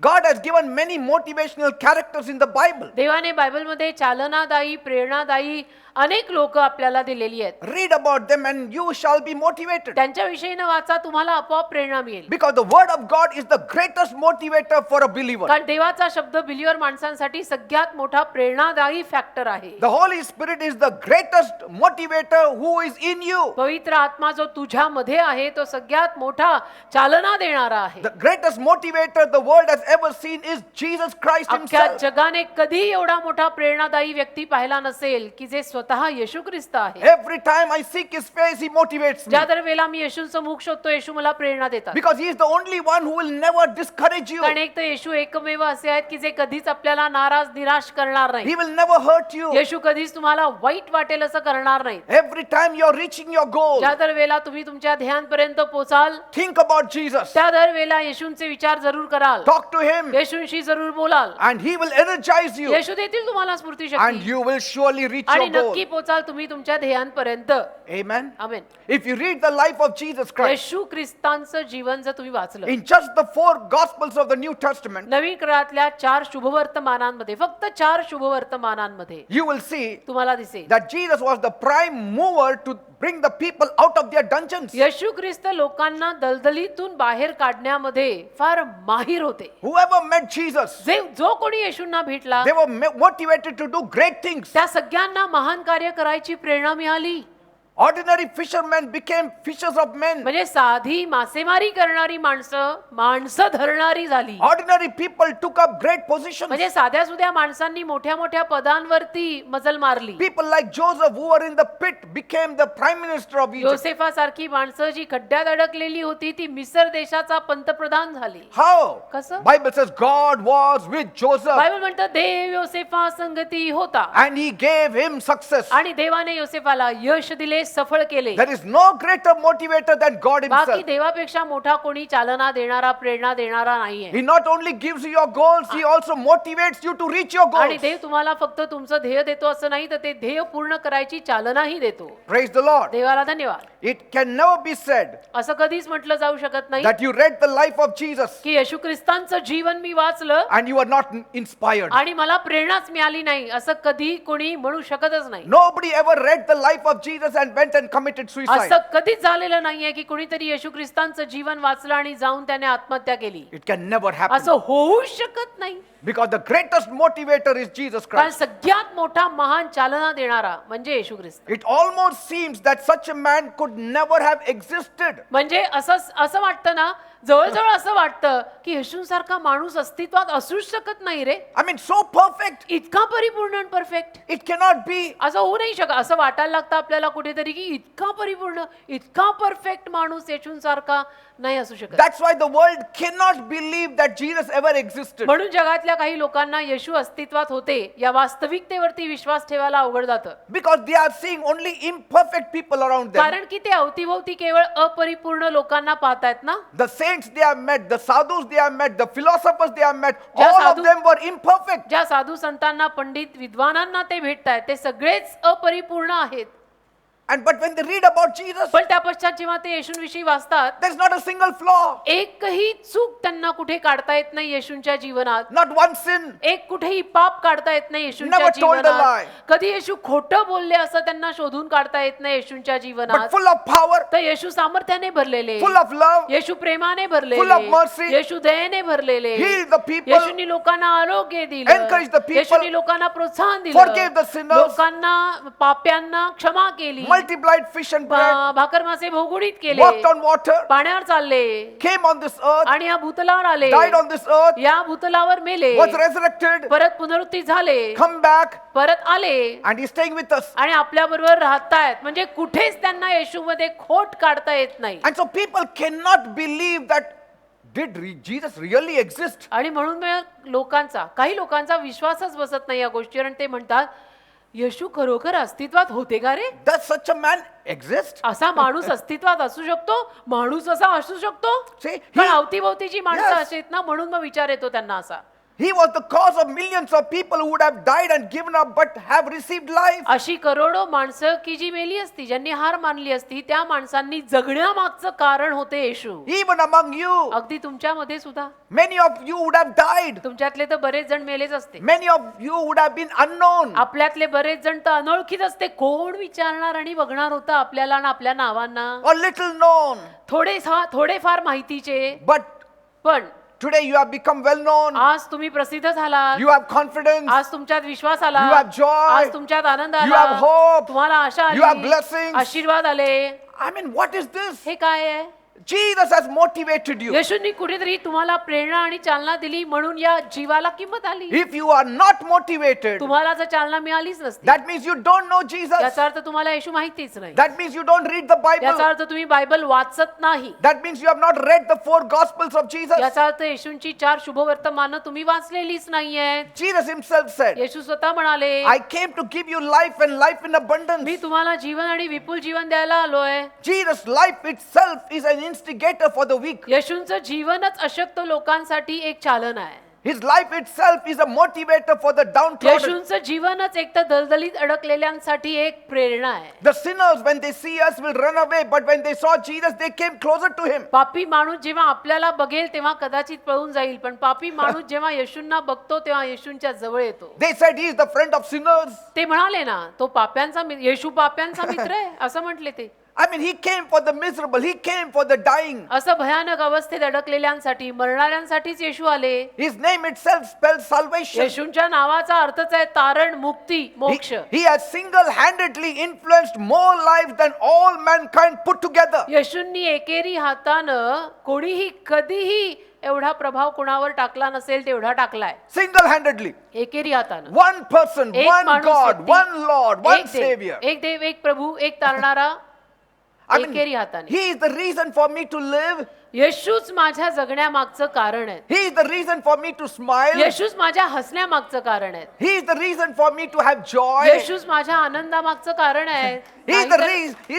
God has given many motivational characters in the Bible. देवाने बायबलमध्ये चालनादायी, प्रेरणादायी अनेक लोक आपल्याला दिलेली आहेत. Read about them and you shall be motivated. त्यांच्याविषयीनं वाचा, तुम्हाला आपोआप प्रेरणा मिळेल. Because the word of God is the greatest motivator for a believer. कारण देवाचा शब्द बिलीवर माणसांसाठी सगळ्यात मोठा प्रेरणादायी फॅक्टर आहे. The Holy Spirit is the greatest motivator who is in you. पवित्र आत्मा जो तुझ्यामध्ये आहे तो सगळ्यात मोठा चालना देणारा आहे. The greatest motivator the world has ever seen is Jesus Christ अख्ख्या himself. जगाने कधी एवढा मोठा प्रेरणादायी व्यक्ती पाहिला नसेल की जे स्वतः येशू ख्रिस्त आहे. Every time I seek his face, he motivates me. ज्या दर वेळेला मी येशूंचं मुख शोधतो, येशू मला प्रेरणा देतात. Because he is the only one who will never discourage you. कारण एक तर येशू एकमेव असे आहेत की जे कधीच आपल्याला नाराज निराश करणार नाही. He will never hurt you. येशू कधीच तुम्हाला वाईट वाटेल असं करणार नाही. Every time you are reaching your goal, ज्या दर वेळेला तुम्ही तुमच्या ध्येयांपर्यंत पोचाल, think about Jesus. त्या दर वेळेला येशूंचे विचार जरूर कराल, Talk to him येशूंशी जरूर बोलाल. and he will energize you येशू देतील तुम्हाला स्फूर्ती and Shakti you will surely reach आणि your goal. नक्की पोचाल तुम्ही तुमच्या ध्येयांपर्यंत. Amen. Amen. If you read the life of Jesus Christ, येशू ख्रिस्तांचं जीवन जर तुम्ही वाचलं, in just the 4 Gospels of the New Testament, नवीन काळातल्या 4 शुभवर्तमानांमध्ये, फक्त 4 शुभवर्तमानांमध्ये you will see तुम्हाला दिसेल that Jesus was the prime mover to bring the people out of their dungeons. येशू ख्रिस्त लोकांना दलदलीतून बाहेर काढण्यामध्ये फार माहिर होते. Whoever met Jesus, जो कोणी येशूंना भेटला they were motivated to do great things. त्या सगळ्यांना महान कार्य करायची प्रेरणा मिळाली. Ordinary fishermen became fishers of men. म्हणजे साधी मासेमारी करणारी माणसं धरणारी झाली. Ordinary people took up great positions. म्हणजे साध्या सुध्या माणसांनी मोठ्या मोठ्या पदांवरती मजल मारली. People like Joseph who were in the pit became the prime minister of Egypt. योसेफा सारखी माणसं जी खड्ड्यात अडकलेली होती ती मिस्र देशाचा पंतप्रधान झाली. How? कसं? Bible says God was with Joseph Bible म्हणतं देव योसेफा संगती होता and he gave him success. आणि देवाने योसेफाला यश दिले, सफळ केले. There is no greater motivator than God बाकी himself. देवापेक्षा मोठा कोणी चालना देणारा, प्रेरणा देणारा नाहीये. He not only gives you your goals, he also motivates you to reach your आणि goals. देव तुम्हाला फक्त तुमचं ध्येय देतो असं नाही, तर ते ध्येय पूर्ण करायची चालनाही देतो. Praise the Lord. देवाला धन्यवाद. It can never be said असं कधीच म्हटलं जाऊ शकत नाही that you read the life of Jesus की येशू ख्रिस्तांचं जीवन मी वाचलं and you are not inspired. आणि मला प्रेरणाच मिळाली नाही, असं कधी कोणी म्हणू शकतच नाही. Nobody ever read the life of Jesus and went and committed suicide. असं कधीच झालेलं नाहीये की कोणीतरी येशू ख्रिस्तांचं जीवन वाचलं आणि जाऊन त्याने आत्महत्या केली. It can never happen. असं होऊ शकत नाही. Because the greatest motivator is Jesus कारण Christ. सगळ्यात मोठा महान चालना देणारा म्हणजे येशू ख्रिस्त. It almost seems that such a man could never have existed. म्हणजे असं वाटतं ना, जवळजवळ असं वाटतं की येशूंसारखा माणूस अस्तित्वात असूच शकत नाही रे. I mean, so perfect. इतका परिपूर्ण आणि परफेक्ट It cannot be. असं होऊ नाही शकत. असं वाटायला लागतं आपल्याला कुठेतरी की इतका परिपूर्ण, इतका परफेक्ट माणूस येशूंसारखा नाही असू शकत. That's why the world cannot believe that Jesus ever existed. म्हणून जगातल्या काही लोकांना येशू अस्तित्वात होते या वास्तविकतेवरती विश्वास ठेवायला अवघड जातं. Because they are seeing only imperfect people around them. कारण की ते अवतीभोवती केवळ अपरिपूर्ण लोकांना पाहतायत ना. The saints they have met, the sadhus they have met, the philosophers they have met, ज्या all of साधू- them were imperfect. ज्या साधू संतांना, पंडित विद्वानांना ते भेटतायत ते सगळेच अपरिपूर्ण आहेत. And but when they read about Jesus, पण त्या पश्चात जेव्हा ते येशूंविषयी वाचतात, there's not a single flaw, एकही चूक त्यांना कुठे काढता येत नाही येशूंच्या जीवनात. not one sin. एक कुठेही पाप काढता येत नाही येशूंच्या Never told a जीवनात. lie. कधी येशू खोटं बोलले असं त्यांना शोधून काढता येत नाही येशूंच्या But जीवनात. full of power, तर येशू सामर्थ्याने भरलेले, full of love, येशू प्रेमाने Full of भरलेले, mercy. येशू दयेने भरलेले, healed the people, येशूंनी लोकांना आरोग्य दिलं, Encouraged the people. येशूंनी लोकांना प्रोत्साहन Forgave the दिलं, sinners. लोकांना पाप्यांना क्षमा केली, multiplied fish and bread, भाकर मासे भोगुडीत केले, walked on water, पाण्यावर चालले came on this earth, आणि या भूतलावर आले, died on this earth, या भूतलावर मेले, was resurrected, परत पुनरुत्थित झाले, come back, परत आले and he's staying with us. आणि आपल्या बरोबर राहतायत. म्हणजे कुठेच त्यांना येशूमध्ये खोट काढता येत नाही. And so people cannot believe that Jesus really exist. आणि म्हणून काही लोकांचा विश्वासच बसत नाही या गोष्टीवर आणि ते म्हणतात येशू खरोखर अस्तित्वात होते का रे? Does such a man exist? असा माणूस अस्तित्वात असू शकतो? माणूस असा असू शकतो? See, कारण अवतीभोवतीची माणसं Yes. अशी आहेत ना, म्हणून मग विचार येतो त्यांना असा. He was the cause of millions of people who would have died and given up but have received life. अशी करोडो माणसं की जी मेली असती, ज्यांनी हार मानली असती, त्या माणसांनी जगण्यामागचं कारण होते येशू. Even among you, अगदी तुमच्यामध्ये सुद्धा many of you would have died. तुमच्यातले तर बरेच जण मेलेच असते. Many of you would have been unknown. आपल्यातले बरेच जण तर अनोळखीच असते. कोण विचारणार आणि बघणार होतं आपल्याला आणि आपल्या नावांना? Or little known. थोडेफार माहितीचे. But पण today you have become well known. आज तुम्ही प्रसिद्ध झालात. You have confidence. आज तुमच्यात विश्वास आला. You have joy. आज तुमच्यात आनंद You आला. have hope. तुम्हाला आशा You have आली. blessings. आशीर्वाद आले. I mean, what is this? हे काय आहे? Jesus has motivated you. येशूंनी कुठेतरी तुम्हाला प्रेरणा आणि चालना दिली म्हणून या जीवाला किंमत आली. If you are not motivated, तुम्हाला जर चालना मिळालीच नसती, that means you don't know Jesus. याचा अर्थ तुम्हाला येशू माहितीच नाही. That means you don't read the याचा Bible. अर्थ तुम्ही बायबल वाचत नाही. That means you have not read the 4 Gospels of Jesus. याचा अर्थ येशूंची 4 शुभवर्तमानं तुम्ही वाचलेलीच नाहीयेत. Jesus himself said, येशू स्वतः म्हणाले, I came to give you life and life in abundance. मी तुम्हाला जीवन आणि विपुल जीवन द्यायला आलोय. Jesus' life itself is an instigator for the weak. येशूंचं जीवनच अशक्त लोकांसाठी एक चालन आहे. His life itself is a motivator for the downtrodden. येशूंचं जीवनच एक तर दलदलीत अडकलेल्यांसाठी एक प्रेरणा आहे. The sinners, when they see us, will run away, but when they saw Jesus, they came closer to him. पापी माणूस जेव्हा आपल्याला बघेल तेव्हा कदाचित पळून जाईल, पण पापी माणूस जेव्हा येशूंना बघतो तेव्हा येशूंच्या जवळ येतो. They said he is the friend of sinners. ते म्हणाले ना, तो येशू पाप्यांचा मित्र आहे असं म्हटले ते. I mean, he came for the miserable. He came for the dying. असं भयानक अवस्थेत अडकलेल्यांसाठी, मरणाऱ्यांसाठीच येशू आले. His name itself spells salvation. येशूंच्या नावाचा अर्थच आहे तारण, मुक्ती, मोक्ष. He has single-handedly influenced more lives than all mankind put together. येशूंनी एकेरी हातानं कोणीही कधीही एवढा प्रभाव कुणावर टाकला नसेल तेवढा टाकलाय. Single-handedly. एकेरी हातानं. One person, एक one माणूस, God, व्यक्ती, one Lord, one एक देव, Savior. एक देव, एक प्रभू, एक तारणारा. I mean, एकेरी हाताने. he is the reason for me to live. येशूच माझ्या जगण्यामागचं कारण आहे. He is the reason for me to smile. येशूच माझ्या हसण्यामागचं कारण आहे. He is the reason for me to have joy. येशूच माझ्या आनंदामागचं कारण आहे. He is the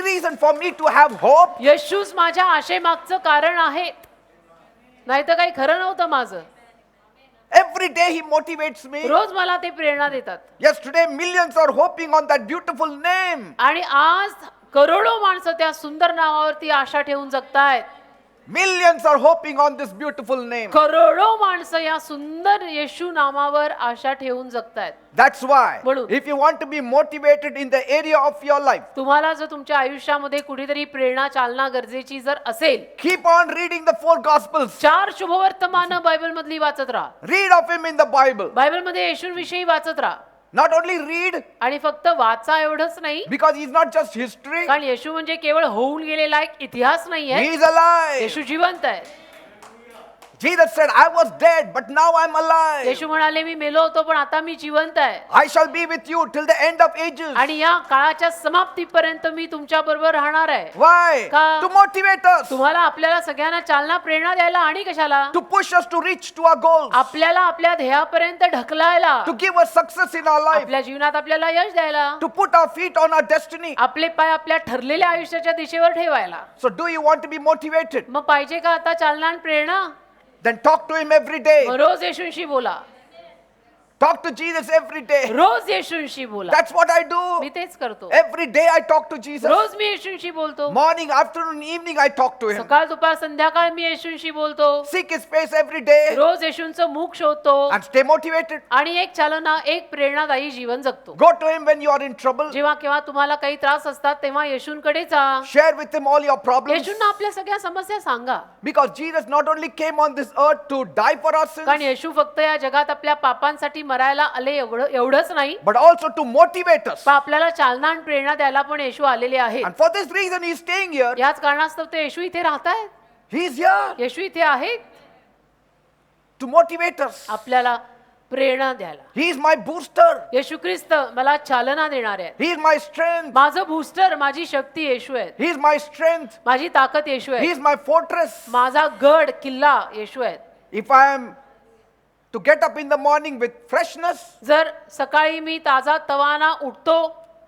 reason for me to have hope. येशूच माझ्या आशेमागचं कारण आहे. नाहीतर काही खरं नव्हतं माझं. Every day he motivates me. रोज मला ते प्रेरणा देतात. Yesterday millions are hoping on that beautiful name. आणि आज करोडो माणसं त्या सुंदर नावावरती आशा ठेवून जगतायत. Millions are hoping on this beautiful name. करोडो माणसं या सुंदर येशू नामावर आशा ठेवून जगतायत. That's why म्हणून. if you want to be motivated in the area of your life, तुम्हाला जर तुमच्या आयुष्यामध्ये कुठेतरी प्रेरणा चालना गरजेची जर असेल, keep on reading the 4 Gospels. 4 शुभवर्तमानं Bible मधली वाचत राहा. Read of him in the Bible. Bible मध्ये येशूंविषयी वाचत राहा. Not only read, आणि फक्त वाचा एवढंच नाही, because he's not just history, कारण येशू म्हणजे केवळ होऊन गेलेला एक इतिहास नाहीये. he is alive. येशू जिवंत आहे. Jesus said, I was dead, but now I'm alive. येशू म्हणाले मी मेलो होतो पण आता मी जिवंत आहे. I shall be with you till the end of ages. आणि या काळाच्या समाप्तीपर्यंत मी तुमच्या बरोबर राहणार आहे. Why? का? To motivate us, तुम्हाला आपल्याला सगळ्यांना चालना प्रेरणा द्यायला आणि कशाला? to push us to reach to our goals, आपल्याला आपल्या ध्येयापर्यंत ढकलायला, to give us success in our life, आपल्या जीवनात आपल्याला यश द्यायला, to put our feet on our destiny. आपले पाय आपल्या ठरलेल्या आयुष्याच्या दिशेवर ठेवायला. So do you want to be motivated? मग पाहिजे का आता चालना आणि प्रेरणा? Then talk to him every day. मग रोज येशूंशी बोला. Talk to Jesus every day. रोज येशूंशी बोला. That's what I do. मी तेच करतो. Every day I talk to Jesus. रोज मी येशूंशी बोलतो. Morning, afternoon, evening I talk to him. सकाळ दुपार संध्याकाळ मी येशूंशी बोलतो. Seek his face every day रोज येशूंचं मुख शोधतो and stay motivated. आणि एक चालना, एक प्रेरणादायी जीवन जगतो. Go to him when you are in trouble. जेव्हा केव्हा तुम्हाला काही त्रास असतात तेव्हा येशूंकडे जा. Share with him all your problems. येशूंना आपल्या सगळ्या समस्या सांगा. Because Jesus not only came on this earth to die for our कारण sins, येशू फक्त या जगात आपल्या पापांसाठी मरायला आले एवढंच नाही, but also to motivate us. पण आपल्याला चालना आणि प्रेरणा द्यायला पण येशू आलेले आहेत. And for this reason he is staying here. याच कारणास्तव ते येशू इथे राहतायत. He is here येशू इथे आहेत to motivate us. आपल्याला प्रेरणा द्यायला. He is my booster. येशू ख्रिस्त मला चालना देणारे आहेत. He is my strength. माझं बूस्टर, माझी शक्ती येशू आहेत. He is my strength. माझी ताकद येशू He आहे. is my fortress. माझा गड किल्ला येशू आहेत. If I am to get up in the morning with freshness, जर सकाळी मी ताजा तवाना उठतो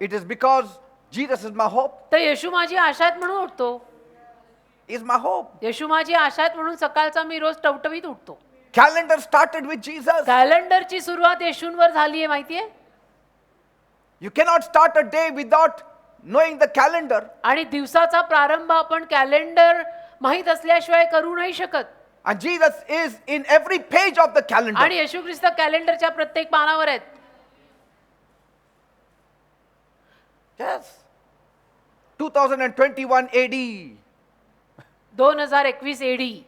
it is because Jesus is my hope. तर येशू माझी आशा आहेत म्हणून उठतो. He is my hope. येशू माझी आशा आहेत म्हणून सकाळचा मी रोज टवटवीत उठतो. Calendar started with Jesus. कॅलेंडरची सुरुवात येशूंवर झाली आहे माहितीये. You cannot start a day without knowing the calendar. आणि दिवसाचा प्रारंभ आपण कॅलेंडर माहित असल्याशिवाय करू नाही शकत. And Jesus is in every page of the calendar. आणि येशू ख्रिस्त कॅलेंडरच्या प्रत्येक पानावर आहेत. Yes. 2021 AD, 2021 AD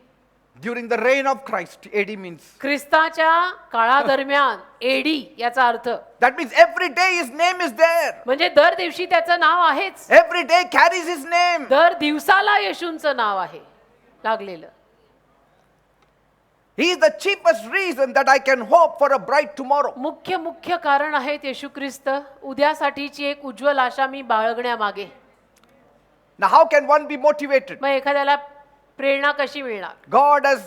during the reign of Christ. AD means. ख्रिस्ताच्या काळादरम्यान एडी याचा अर्थ That means every day his name is there. म्हणजे दर दिवशी त्याचं नाव आहेच. Every day carries his name. दर दिवसाला येशूंचं नाव आहे लागलेलं. He is the cheapest reason that I can hope for a bright tomorrow. मुख्य कारण आहेत येशू ख्रिस्त. उद्यासाठीची एक उज्ज्वल आशा मी बाळगण्यामागे. Now how can one be motivated? मग एखाद्याला प्रेरणा कशी मिळणार? God has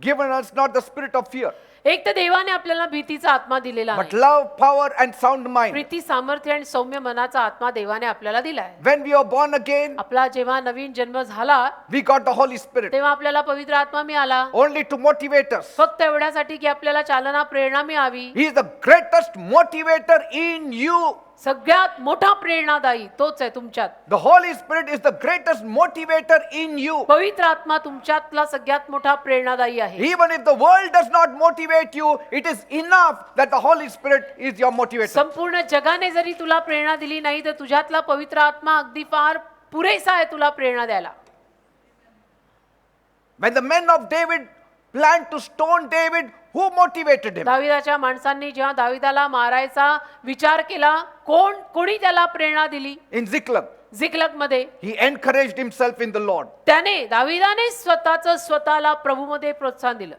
given us not the spirit of fear, एक तर देवाने आपल्याला भीतीचा आत्मा दिलेला but आहे. love, power and sound mind. Preeti, सामर्थ्य आणि सौम्य मनाचा आत्मा देवाने आपल्याला दिलाय. When we were born again, आपला जेव्हा नवीन जन्म झाला we got the Holy Spirit तेव्हा आपल्याला पवित्र आत्मा मिळाला. only to motivate us. फक्त एवढ्यासाठी की आपल्याला चालना प्रेरणा मिळावी. He is the greatest motivator in you. सगळ्यात मोठा प्रेरणादायी तोच आहे तुमच्यात. The Holy Spirit is the greatest motivator in you. पवित्र आत्मा तुमच्यातला सगळ्यात मोठा प्रेरणादायी आहे. Even if the world does not motivate you, it is enough that the Holy Spirit is your motivator. संपूर्ण जगाने जरी तुला प्रेरणा दिली नाही तर तुझ्यातला पवित्र आत्मा अगदी फार पुरेसा आहे तुला प्रेरणा द्यायला. When the men of David planned to stone David, who motivated him? दाविदाच्या माणसांनी जेव्हा दाविदाला मारायचा विचार केला कोणी त्याला प्रेरणा दिली? In Ziklag, झिकलग मध्ये he encouraged himself in the Lord. त्याने दाविदाने स्वतःला प्रभूमध्ये प्रोत्साहन दिलं.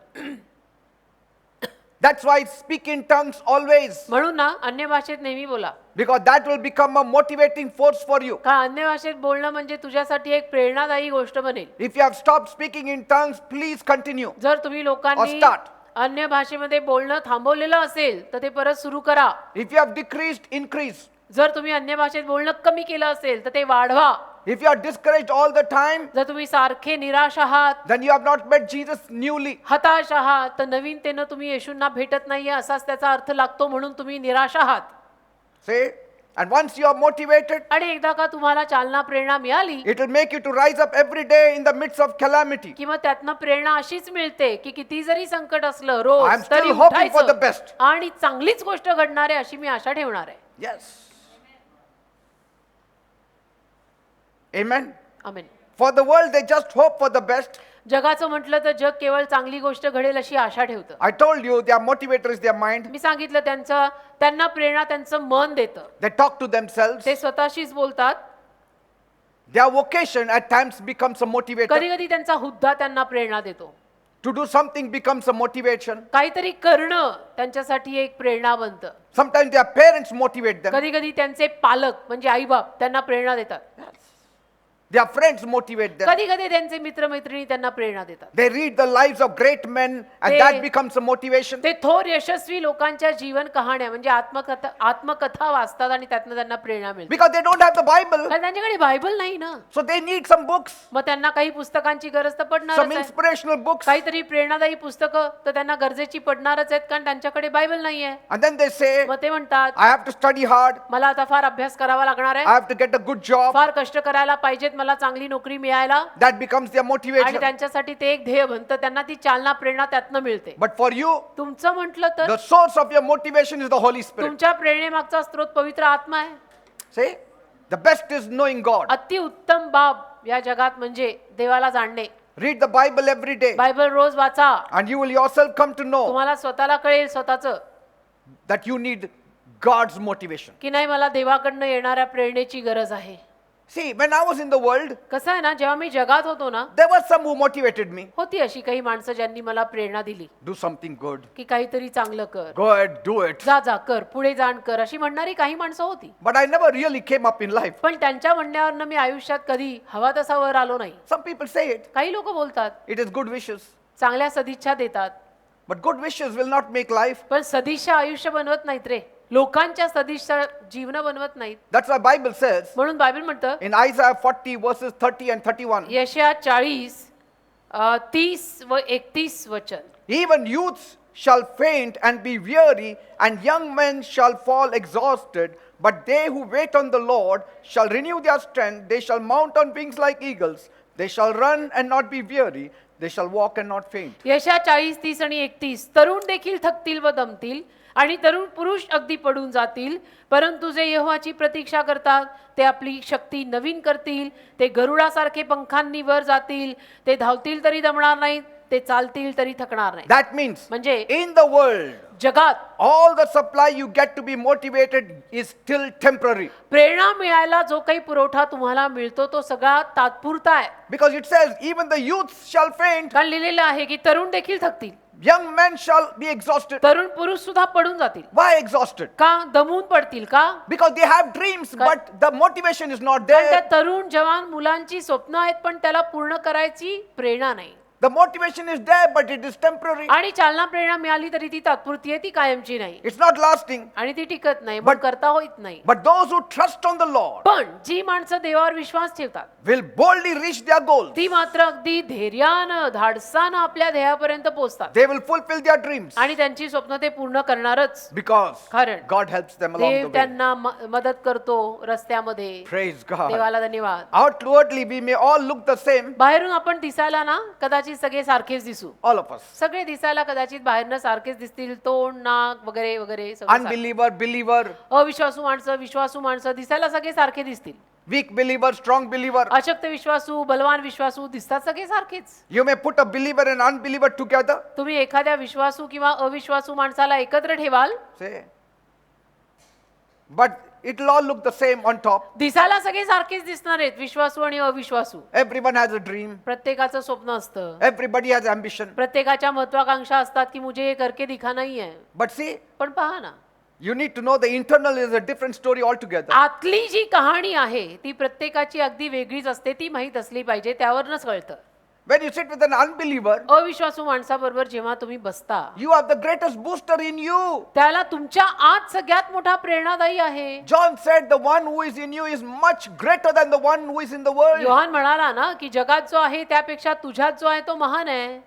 That's why speak in tongues always, म्हणून ना अन्य भाषेत नेहमी बोला. because that will become a motivating force for you. का अन्य भाषेत बोलणं म्हणजे तुझ्यासाठी एक प्रेरणादायी गोष्ट बनेल. If you have stopped speaking in tongues, please continue. जर तुम्ही लोकांनी Or start. अन्य भाषेमध्ये बोलणं थांबवलेलं असेल तर ते परत सुरू करा. If you have decreased, increase. जर तुम्ही अन्य भाषेत बोलणं कमी केलं असेल तर ते वाढवा. If you are discouraged all the time, जर तुम्ही सारखे निराश आहात, then you have not met Jesus newly. हताश आहात, तर नवीनतेनं तुम्ही येशूंना भेटत नाहीये असाच त्याचा अर्थ लागतो. म्हणून तुम्ही निराश आहात. See? And once you are motivated, आणि एकदा का तुम्हाला चालना प्रेरणा मिळाली it will make you to rise up every day in the midst of calamity. किंवा त्यातनं प्रेरणा अशीच मिळते की किती जरी संकट असलं I am रोज still तरी hoping for the उठायचं best. आणि चांगलीच गोष्ट घडणार आहे अशी मी आशा ठेवणार आहे. Yes. Amen. Amen. For the world, they just hope for the best. जगाचं म्हटलं तर जग केवळ चांगली गोष्ट घडेल अशी आशा ठेवतं. I told you, their motivator is their mind. मी सांगितलं त्यांना प्रेरणा त्यांचं मन देतं. They talk to themselves. ते स्वतःशीच बोलतात. Their vocation at times becomes a motivator. कधी कधी त्यांचा हुद्दा त्यांना प्रेरणा देतो. To do something becomes a motivation. काहीतरी करणं त्यांच्यासाठी एक प्रेरणा बनतं. Sometimes their parents motivate them. कधी कधी त्यांचे पालक म्हणजे आई बाप त्यांना प्रेरणा देतात. Their friends motivate them. कधी कधी त्यांचे मित्रमैत्रिणी त्यांना प्रेरणा देतात. They read the lives of great men and They- that becomes a motivation. ते थोर यशस्वी लोकांच्या जीवन कहाण्या म्हणजे आत्मकथा वाचतात आणि त्यातनं त्यांना प्रेरणा मिळते. Because they don't have the Bible. कारण त्यांच्याकडे बायबल नाही ना, So they need some books, मग त्यांना काही पुस्तकांची गरज तर some पडणारच आहे. inspirational books. काहीतरी प्रेरणादायी पुस्तकं तर त्यांना गरजेची पडणारच आहेत, कारण त्यांच्याकडे बायबल नाहीये. And then they say, मग ते म्हणतात I have to study hard. मला आता फार अभ्यास करावा लागणार I आहे, have to get a good job. फार कष्ट करायला पाहिजेत मला चांगली नोकरी मिळायला. That becomes their आणि motivation. त्यांच्यासाठी ते एक ध्येय बनतं, त्यांना ती चालना प्रेरणा त्यातनं मिळते. But for you, तुमचं म्हटलं तर the source of your motivation is the Holy Spirit. तुमच्या प्रेरणेमागचा स्रोत पवित्र आत्मा आहे. See? The best is knowing God. अति उत्तम बाब या जगात म्हणजे देवाला जाणणे. Read the Bible every day. Bible रोज वाचा, And you will yourself come to know तुम्हाला स्वतःला कळेल स्वतःचं that you need God's motivation. की नाही मला देवाकडनं येणाऱ्या प्रेरणेची गरज आहे. See, when I was in the world, कसं आहे ना, जेव्हा मी जगात होतो ना, there were some who motivated me. होती अशी काही माणसं ज्यांनी मला प्रेरणा दिली Do something good. की काहीतरी चांगलं कर, Go ahead, do it. जा जा कर, पुढे जाण कर, अशी म्हणणारी काही माणसं होती. But I never really came up in life. पण त्यांच्या म्हणण्यावरनं मी आयुष्यात कधी हवा तसा वर आलो नाही. Some people say it. काही लोक बोलतात, It is good wishes. चांगल्या सदिच्छा देतात, But good wishes will not make life. पण सदिच्छा आयुष्य बनवत नाहीत रे. लोकांच्या सदिच्छा जीवन बनवत नाहीत. That's why Bible says म्हणून बायबल म्हणतं in Isaiah 40 verses 30 and 31, यशया 40 30 व 31 वचन. even youths shall faint and be weary, and young men shall fall exhausted. But they who wait on the Lord shall renew their strength. They shall mount on wings like eagles. They shall run and not be weary. They shall walk and not faint. यशया 40 30 आणि 31. तरुण देखील थकतील व दमतील आणि तरुण पुरुष अगदी पडून जातील, परंतु जे यहोवाची प्रतीक्षा करतात ते आपली शक्ती नवीन करतील. ते गरुडासारखे पंखांनी वर जातील, ते धावतील तरी दमणार नाहीत, ते चालतील तरी थकणार नाही. That means म्हणजे in the world, जगात all the supply you get to be motivated is still temporary. प्रेरणा मिळायला जो काही पुरवठा तुम्हाला मिळतो तो सगळा तात्पुरता आहे. Because it says, even the youths shall faint, कारण लिहिलेलं आहे की तरुण देखील थकतील, young men shall be exhausted. तरुण पुरुष सुद्धा पडून जातील. Why exhausted? का दमून पडतील का? Because they have dreams, but the motivation is not कारण त्या there. तरुण जवान मुलांची स्वप्न आहेत, पण त्याला पूर्ण करायची प्रेरणा नाही. The motivation is there, but it is temporary. आणि चालना प्रेरणा मिळाली तरी ती तात्पुरती आहे, ती कायमची नाही It's not lasting. आणि ती टिकत नाही, पण करता होत नाही. But those who trust on the Lord पण जी माणसं देवावर विश्वास ठेवतात will boldly reach their goals. ती मात्र अगदी धैर्यानं धाडसानं आपल्या ध्येयापर्यंत पोहोचतात They will fulfill their dreams आणि त्यांची स्वप्न ते पूर्ण करणारच. because कारण God helps them along Dev the way. त्यांना मदत करतो रस्त्यामध्ये. Praise God. देवाला धन्यवाद. Outwardly, we may all look the same, बाहेरून आपण दिसायला ना कदाचित सगळे सारखेच दिसू. all of us. सगळे दिसायला कदाचित बाहेरनं सारखेच दिसतील, तोंड नाक वगैरे वगैरे सगळं सारखं. Unbeliever, believer, अविश्वासू माणसं विश्वासू माणसं दिसायला सगळे सारखे दिसतील. weak believer, strong believer. अशक्त विश्वासू बलवान विश्वासू दिसतात सगळे सारखेच. You may put a believer and unbeliever together. तुम्ही एखाद्या विश्वासू किंवा अविश्वासू माणसाला एकत्र ठेवाल, Say. But it will all look the same on top. दिसायला सगळे सारखेच दिसणार आहेत, विश्वासू आणि अविश्वासू. Everyone has a dream. प्रत्येकाचं स्वप्न असतं, Everybody has ambition. प्रत्येकाच्या महत्वाकांक्षा असतात की मुझे ये करके दिखाना ही है. But see, पण पहा ना, you need to know the internal is a different story altogether. आतली जी कहाणी आहे ती प्रत्येकाची अगदी वेगळीच असते, ती माहीत असली पाहिजे, त्यावरच कळतं. When you sit with an unbeliever, अविश्वासू माणसाबरोबर जेव्हा तुम्ही बसता, you have the greatest booster in you. त्याला तुमच्या आत सगळ्यात मोठा प्रेरणादायी आहे. John said the one who is in you is much greater than the one who is in the world. Yohan म्हणाला ना की जगात जो आहे त्यापेक्षा तुझ्यात जो आहे तो महान आहे.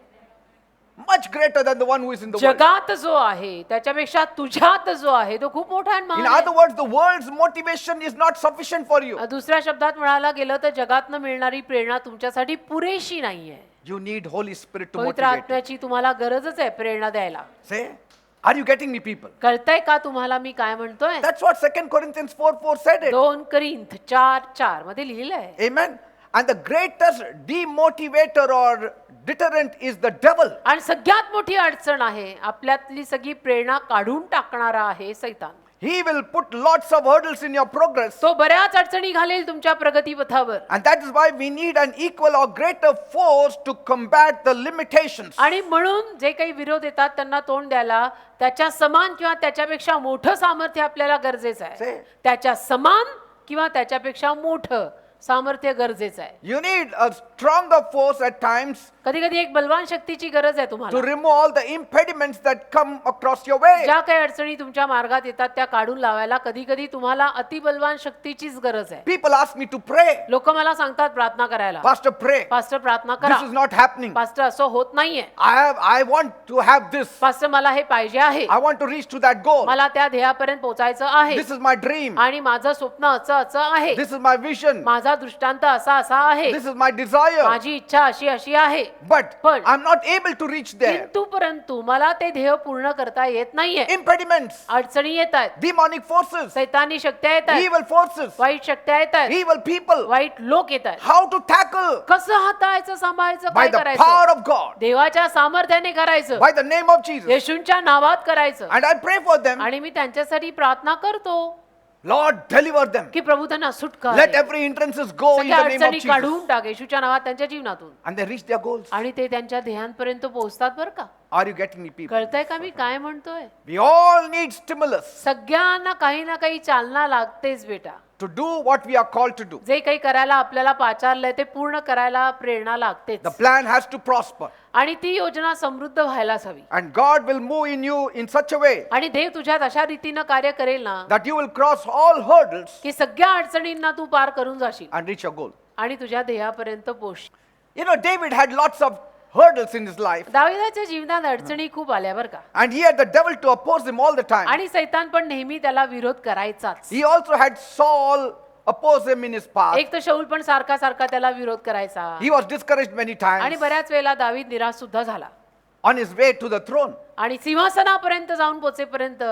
Much greater than the one who is in the world. जगात जो आहे त्याच्यापेक्षा तुझ्यात जो आहे तो खूप मोठा आणि In महान other आहे. words, the world's motivation is not sufficient for you. दुसऱ्या शब्दात म्हणायला गेलं तर जगातनं मिळणारी प्रेरणा तुमच्यासाठी पुरेशी नाहीये. You need Holy Spirit to पवित्र motivate you. आत्म्याची तुम्हाला गरजच आहे प्रेरणा द्यायला. Say, are you getting me, people? कळतंय का तुम्हाला मी काय म्हणतोय? That's what 2 Corinthians 4:4 said it. 2 Corinth 4:4 मध्ये लिहिलं आहे. Amen. And the greatest demotivator or deterrent is the devil. आणि सगळ्यात मोठी अडचण आहे, आपल्यातली सगळी प्रेरणा काढून टाकणारा आहे सैतान. He will put lots of hurdles in your progress. तो बऱ्याच अडचणी घालेल तुमच्या प्रगतीपथावर. And that is why we need an equal or greater force to combat the limitations. आणि म्हणून जे काही विरोध येतात त्यांना तोंड द्यायला त्याच्या समान किंवा त्याच्यापेक्षा मोठं सामर्थ्य आपल्याला गरजेचं आहे. Say. त्याच्या समान किंवा त्याच्यापेक्षा मोठं सामर्थ्य गरजेचं आहे. You need a stronger force at times कधी कधी एक बलवान शक्तीची गरज आहे to तुम्हाला. remove all the impediments that come across your way. ज्या काही अडचणी तुमच्या मार्गात येतात त्या काढून लावायला कधी कधी तुम्हाला अतिबलवान शक्तीचीच गरज आहे. People ask me to pray. लोक मला सांगतात प्रार्थना करायला. Pastor, pray. पास्टर प्रार्थना This करा. is not happening. पास्टर असं होत नाहीये. I want to have this. Pastor मला हे पाहिजे आहे. I want to reach to that goal. मला त्या ध्येयापर्यंत पोहोचायचं आहे. This is my dream. आणि माझं स्वप्न असं आहे. This is my vision. माझा दृष्टांत असा आहे. This is my desire. माझी इच्छा अशी आहे. But पण I'm not able to reach there. परंतु मला ते ध्येय पूर्ण करता येत नाहीये. Impediments, अडचणी येत आहेत. demonic forces, सैतानी शक्त्या येत आहेत. evil forces, वाईट शक्त्या येत आहेत. evil people. वाईट लोक येत आहेत. How to tackle? कसं हाताळायचं, सांभाळायचं, By काय the करायचं? power of God, देवाच्या सामर्थ्याने करायचं. by the name of Jesus. येशूंच्या नावात करायचं. And I pray for them. आणि मी त्यांच्यासाठी प्रार्थना करतो Lord, deliver them. की प्रभू त्यांना सुटका Let they. every hindrances go in सगळ्या the name of अडचणी Jesus. काढून टाक येशूच्या नावात त्यांच्या जीवनातून. And they reach their goals. आणि ते त्यांच्या ध्येयांपर्यंत पोहोचतात बरं का. Are you getting me, people? कळतंय का मी काय म्हणतोय? We all need stimulus सगळ्यांना काही ना काही चालना लागतेच बेटा. to do what we are called to do. जे काही करायला आपल्याला पाचारलंय ते पूर्ण करायला प्रेरणा लागतेच. The plan has to prosper. आणि ती योजना समृद्ध व्हायलाच हवी. And God will move in you in such a way आणि देव तुझ्यात अशा रीतीनं कार्य करेल ना that you will cross all hurdles की सगळ्या अडचणींना तू पार करून जाशील and reach your goal. आणि तुझ्या ध्येयापर्यंत पोहोचशील. You know, David had lots of hurdles in his life, दाविदाच्या जीवनात अडचणी खूप आल्या बरं का. and he had the devil to oppose him all the time. आणि सैतान पण नेहमी त्याला विरोध करायचाच. He also had Saul oppose him in his path. एक तर शौल पण सारखा त्याला विरोध करायचा. He was discouraged many आणि times बऱ्याच वेळेला दावीद निराश सुद्धा झाला. on his way to the throne. आणि सिंहासनापर्यंत जाऊन पोचेपर्यंत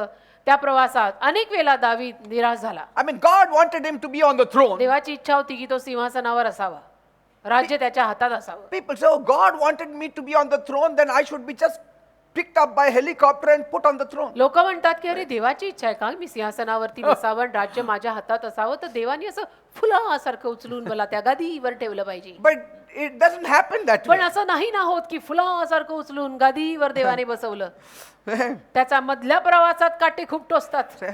त्या प्रवासात अनेक वेळा दावीद निराश झाला. I mean, God wanted him to be on the throne. देवाची इच्छा होती की तो सिंहासनावर असावा, राज्य त्याच्या हातात असावं. People say, oh, God wanted me to be on the throne, then I should be just picked up by helicopter and put on the throne. लोक म्हणतात की अरे देवाची इच्छा आहे का मी सिंहासनावरती बसावं, राज्य माझ्या हातात असावं, तर देवानी असं फुलासारखं उचलून मला त्या गादीवर ठेवलं पाहिजे. But it doesn't happen that पण way. असं नाही ना होत की फुलासारखं उचलून गादीवर देवाने बसवलं. त्याचा मधल्या प्रवासात काटे खूप टोचतात.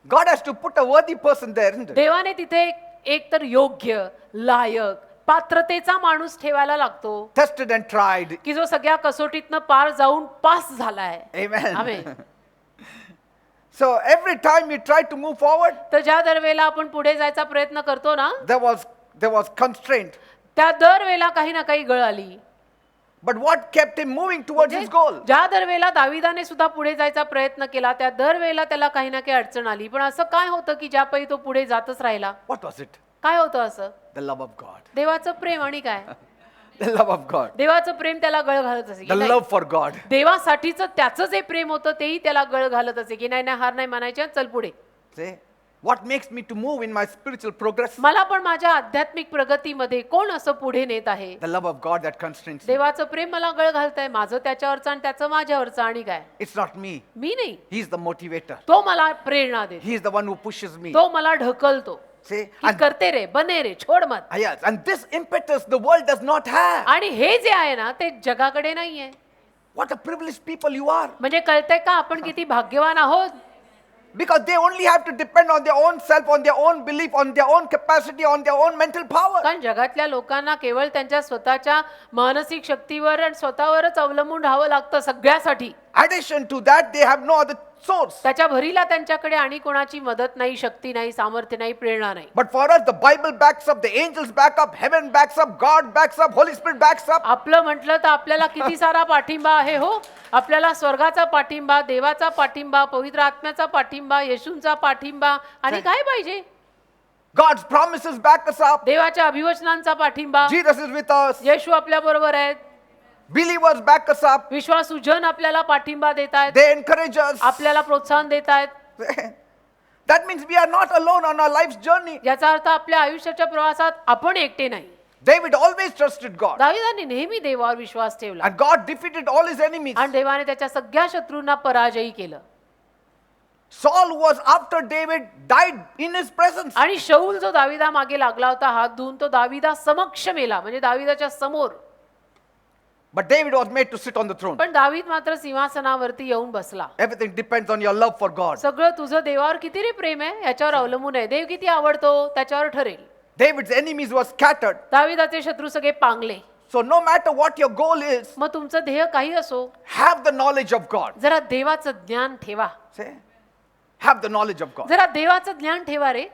God has to put a worthy person there, isn't it? देवाने तिथे एक तर योग्य, लायक, पात्रतेचा माणूस ठेवायला लागतो Tested and tried. की जो सगळ्या कसोटीतनं पार जाऊन पास झालाय. Amen. Amen. So every time we try to move forward, तर ज्या दरवेळेला आपण पुढे जायचा प्रयत्न करतो ना, there was constraint. त्या दरवेळेला काही ना काही गळ आली. But what kept him moving towards his goal? ज्या दरवेळेला दाविदाने सुद्धा पुढे जायचा प्रयत्न केला त्या दरवेळेला त्याला काही ना काही अडचण आली. पण असं काय होतं की ज्यापैकी तो पुढे जातच राहिला? What was it? काय होतं असं? The love of God. देवाचं प्रेम. आणि काय? The love of God. देवाचं प्रेम त्याला गळ घालत असे की The नाही, love for God. देवासाठीच त्याचं जे प्रेम होतं तेही त्याला गळ घालत असे की नाही नाही हार नाही मानायची, चल पुढे. See? What makes me to move in my spiritual progress? मला पण माझ्या आध्यात्मिक प्रगतीमध्ये कोण असं पुढे नेत आहे? The love of God that constrains me. देवाचं प्रेम मला गळ घालतंय. माझं त्याच्यावरचं आणि त्याचं माझ्यावरचं. आणि काय? It's not me. मी नाही, He's the motivator. तो मला प्रेरणा देतो, He's the one who pushes me. तो मला ढकलतो See? की करते रे, बने रे, छोड मत. Yes, and this impetus the world does not have. आणि हे जे आहे ना ते जगाकडे नाहीये. What a privileged people you are. म्हणजे कळतंय का आपण किती भाग्यवान आहोत? Because they only have to depend on their own self, on their own belief, on their own capacity, on their own mental power. कारण जगातल्या लोकांना केवळ त्यांच्या स्वतःच्या मानसिक शक्तीवर आणि स्वतःवरच अवलंबून राहावं लागतं सगळ्यासाठी. Addition to that, they have no other source. त्याच्या भरीला त्यांच्याकडे आणि कोणाची मदत नाही, शक्ती नाही, सामर्थ्य नाही, प्रेरणा नाही. But for us, the Bible backs up, the angels back up, heaven backs up, God backs up, Holy Spirit backs up. आपलं म्हटलं तर आपल्याला किती सारा पाठिंबा आहे हो. आपल्याला स्वर्गाचा पाठिंबा, देवाचा पाठिंबा, पवित्र आत्म्याचा पाठिंबा, येशूंचा पाठिंबा. आणि काय पाहिजे? God's promises back us up. देवाच्या अभिवचनांचा पाठिंबा. Jesus is with us. येशू आपल्या बरोबर आहेत. Believers back us up. विश्वासू जन आपल्याला पाठिंबा देत आहेत, They encourage us. आपल्याला प्रोत्साहन देत आहेत. That means we are not alone on our life's journey. याचा अर्थ आपल्या आयुष्याच्या प्रवासात आपण एकटे नाही. David always trusted God. दाविदाने नेहमी देवावर विश्वास ठेवला And God defeated all his enemies. आणि देवाने त्याच्या सगळ्या शत्रूंना पराजयी केलं. Saul was after David died in his presence. आणि शौल जो दाविदा मागे लागला होता हात धुवून, तो दाविदा समक्ष मेला, म्हणजे दाविदाच्या समोर. But David was made to sit on the throne. पण दावीद मात्र सिंहासनावरती येऊन बसला. Everything depends on your love for God. सगळं तुझं देवावर किती रे प्रेम आहे याच्यावर अवलंबून आहे. देव किती आवडतो त्याच्यावर ठरेल. David's enemies were scattered. दाविदाचे शत्रू सगळे Pangale. So no matter what your goal is, मग तुमचं ध्येय काही असो, have the knowledge of God. जरा देवाचं ज्ञान ठेवा. Say, have the knowledge of God. जरा देवाचं ज्ञान ठेवा रे.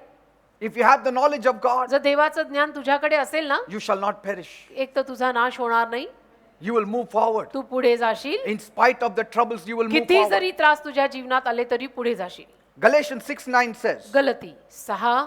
If you have the knowledge of God, जर देवाचं ज्ञान तुझ्याकडे असेल ना, you shall not perish. एक तर तुझा नाश होणार नाही, You will move forward. तू पुढे जाशील. In spite of the troubles, you will move किती forward. जरी त्रास तुझ्या जीवनात आले तरी पुढे जाशील. Galatians 6:9 says, गलती 6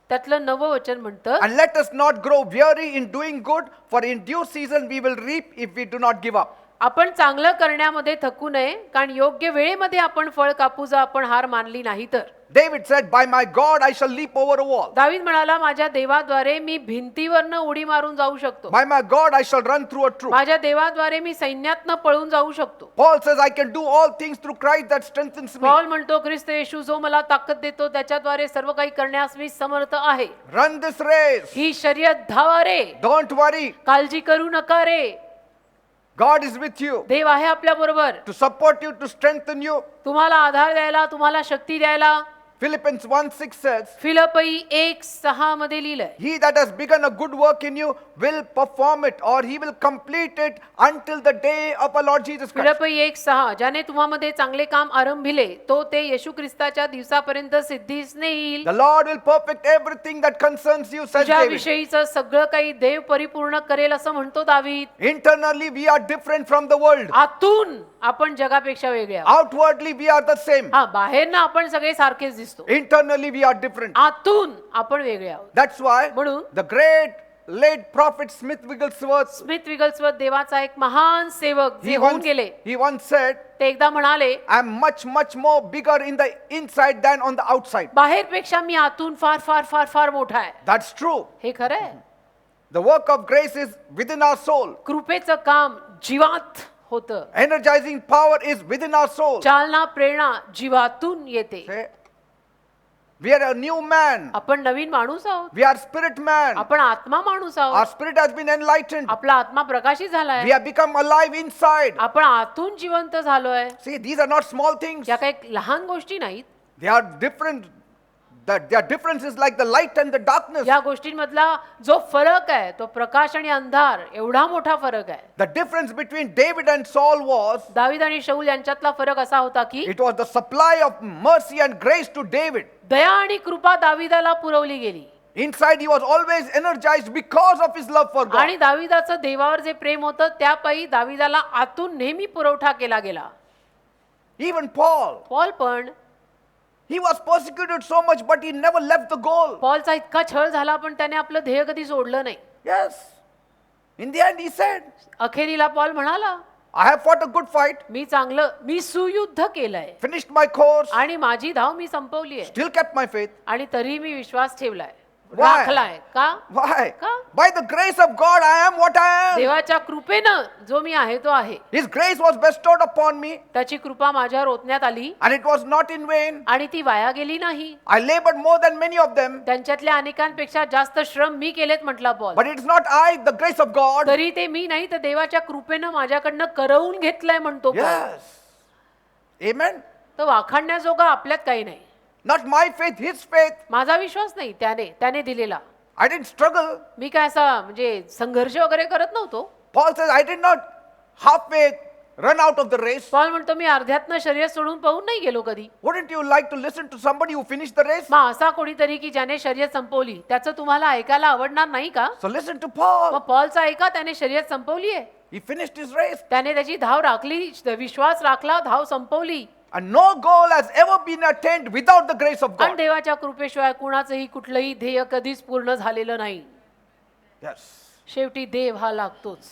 त्यातलं 9 वचन म्हणतं, and let us not grow weary in doing good, for in due season we will reap if we do not give up. आपण चांगलं करण्यामध्ये थकू नये, कारण योग्य वेळेमध्ये आपण फळ कापू जर आपण हार मानली नाही तर. David said, by my God I shall leap over a wall. दावीद म्हणाला, माझ्या देवाद्वारे मी भिंतीवरनं उडी मारून जाऊ शकतो. By my God I shall run through a troop. माझ्या देवाद्वारे मी सैन्यातनं पळून जाऊ शकतो. Paul says, I can do all things through Christ that strengthens me. Paul म्हणतो, ख्रिस्त येशू जो मला ताकद देतो त्याच्याद्वारे सर्व काही करण्यास मी समर्थ आहे. Run this race. ही शर्यत धावा रे, Don't worry. काळजी करू नका रे. God is with you देव आहे आपल्या बरोबर, to support you, to strengthen you. तुम्हाला आधार द्यायला, तुम्हाला शक्ती द्यायला. Philippians 1:6 says, फिलिप्पी 1:6 मध्ये लिहिलंय, he that has begun a good work in you will perform it, or he will complete it until the day of our Lord Jesus Christ. फिलिप्पी 1:6 ज्याने तुम्हामध्ये चांगले काम आरंभिले तो ते येशू ख्रिस्ताच्या दिवसापर्यंत सिद्धीस नेईल. The Lord will perfect everything that concerns you, says तुझ्या David. विषयीचं सगळं काही देव परिपूर्ण करेल असं म्हणतो दावीद. Internally we are different from the world. आतून आपण जगापेक्षा वेगळे आहोत. Outwardly we are the same. हा, बाहेर ना आपण सगळे सारखेच दिसतो, Internally we are different. आतून आपण वेगळे आहोत. That's why म्हणून the great late prophet Smith Wigglesworth, Smith Wigglesworth देवाचा एक महान सेवक जे होऊन गेले, he once said, ते एकदा म्हणाले, I'm much more bigger in the inside than on the outside. बाहेरपेक्षा मी आतून फार फार फार फार मोठा आहे. That's true. हे खरं आहे. The work of grace is within our soul. कृपेचं काम जीवात होतं. Energizing power is within our soul. चालना प्रेरणा जीवातून येते. Say, we are a new man. आपण नवीन माणूस आहोत, We are spirit man. आपण आत्मा माणूस Our आहोत. spirit has been enlightened. आपला आत्मा प्रकाशित झालाय, We have become alive inside. आपण आतून जिवंत झालोय. See, these are not small things. या काही लहान गोष्टी नाहीत. They are different. Their difference is like the light and the darkness. या गोष्टींमधला जो फरक आहे तो प्रकाश आणि अंधार एवढा मोठा फरक आहे. The difference between David and Saul was, दावीद आणि शाऊल यांच्यातला फरक असा होता की it was the supply of mercy and grace to David. दया आणि कृपा दावीदाला पुरवली गेली. Inside he was always energized because of his love for God. आणि दावीदाचं देवावर जे प्रेम होतं त्यापायी दावीदाला आतून नेहमी पुरवठा केला गेला. Even Paul, पॉल पण, he was persecuted so much, but he never left the goal. पॉलचा इतका छळ झाला पण त्याने आपलं ध्येय कधी सोडलं नाही. Yes. In the end he said, अखेरीला पॉल म्हणाला, I have fought a good fight, मी सुयुद्ध केलंय finished my course, आणि माझी धाव मी संपवली आहे still kept my faith. आणि तरी मी विश्वास ठेवलाय, Why? राखलाय. का? Why? का? By the grace of God I am what I am. देवाच्या कृपेनं जो मी आहे तो आहे. His grace was bestowed upon me, त्याची कृपा माझ्यावर ओतण्यात आली and it was not in vain. आणि ती वाया गेली नाही. I labored more than many of them, त्यांच्यातल्या अनेकांपेक्षा जास्त श्रम मी केलेत म्हटला Paul. but it's not I, the grace of God. तरी ते मी नाही तर देवाच्या कृपेनं माझ्याकडनं करवून घेतलंय म्हणतो पॉल. Yes. Amen. तर वाखाणण्याजोगा आपल्यात काही नाही. Not my faith, his faith. माझा विश्वास नाही, त्याने दिलेला. I didn't struggle. मी काय असा म्हणजे संघर्ष वगैरे करत नव्हतो. Paul says, I did not halfway run out of the race. Paul म्हणतो मी अर्ध्यातनं शर्यत सोडून पळून नाही गेलो कधी. Wouldn't you like to listen to somebody who finished the race? मग असा कोणीतरी की ज्याने शर्यत संपवली त्याचं तुम्हाला ऐकायला आवडणार नाही का? So listen to Paul. मग पॉलचा ऐका, त्याने शर्यत संपवली आहे, He finished his race. त्याने त्याची धाव राखली, विश्वास राखला, धाव संपवली. And no goal has ever been attained without the grace of आणि God. देवाच्या कृपेशिवाय कुणाचंही कुठलंही ध्येय कधीच पूर्ण झालेलं नाही. Yes. शेवटी देव हा लागतोच.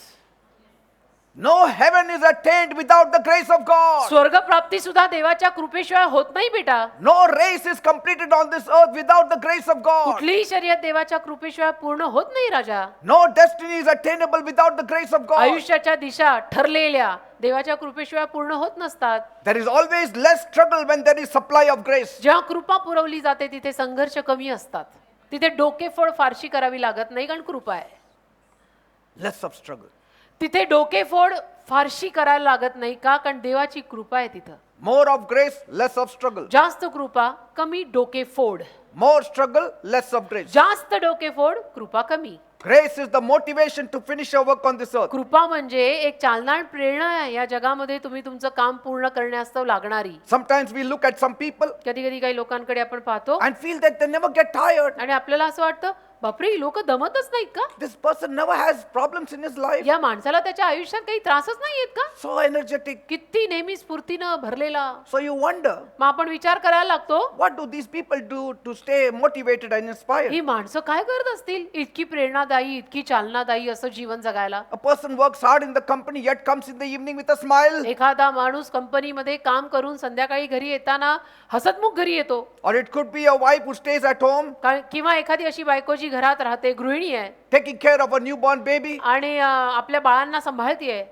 No heaven is attained without the grace of God. स्वर्ग प्राप्ती सुद्धा देवाच्या कृपेशिवाय होत नाही बेटा. No race is completed on this earth without the grace of God. कुठलीही शर्यत देवाच्या कृपेशिवाय पूर्ण होत नाही राजा. No destiny is attainable without the grace of God. आयुष्याच्या दिशा ठरलेल्या देवाच्या कृपेशिवाय पूर्ण होत नसतात. There is always less struggle when there is supply of grace. जेव्हा कृपा पुरवली जाते तिथे संघर्ष कमी असतात. तिथे डोकेफोड फारशी करावी लागत नाही कारण कृपा आहे. Less of struggle. तिथे डोकेफोड फारशी करायला लागत नाही का? कारण देवाची कृपा आहे तिथं. More of grace, less of struggle. जास्त कृपा, कमी डोकेफोड. More struggle, less of grace. जास्त डोकेफोड, कृपा कमी. Grace is the motivation to finish your work on this earth. कृपा म्हणजे एक चालणार प्रेरणा आहे या जगामध्ये तुम्ही तुमचं काम पूर्ण करण्यास्तव लागणारी. Sometimes we look at some people कधी कधी काही लोकांकडे आपण पाहतो and feel that they never get tired. आणि आपल्याला असं वाटतं बापरे ही लोक दमतच नाहीत का? This person never has problems in his life. या माणसाला त्याच्या आयुष्यात काही त्रासच नाहीयेत का? So energetic. किती नेहमी स्फूर्तीनं भरलेला. So you wonder, मग आपण विचार करायला लागतो what do these people do to stay motivated and inspired? ही माणसं काय करत असतील इतकी प्रेरणादायी इतकी चालनादायी असं जीवन जगायला. A person works hard in the company yet comes in the evening with a smile. एखादा माणूस कंपनीमध्ये काम करून संध्याकाळी घरी येताना हसतमुख घरी येतो. Or it could be a wife who stays at home किंवा एखादी अशी बायको जी घरात राहते गृहिणी आहे taking care of a newborn baby, आणि आपल्या बाळांना सांभाळतीये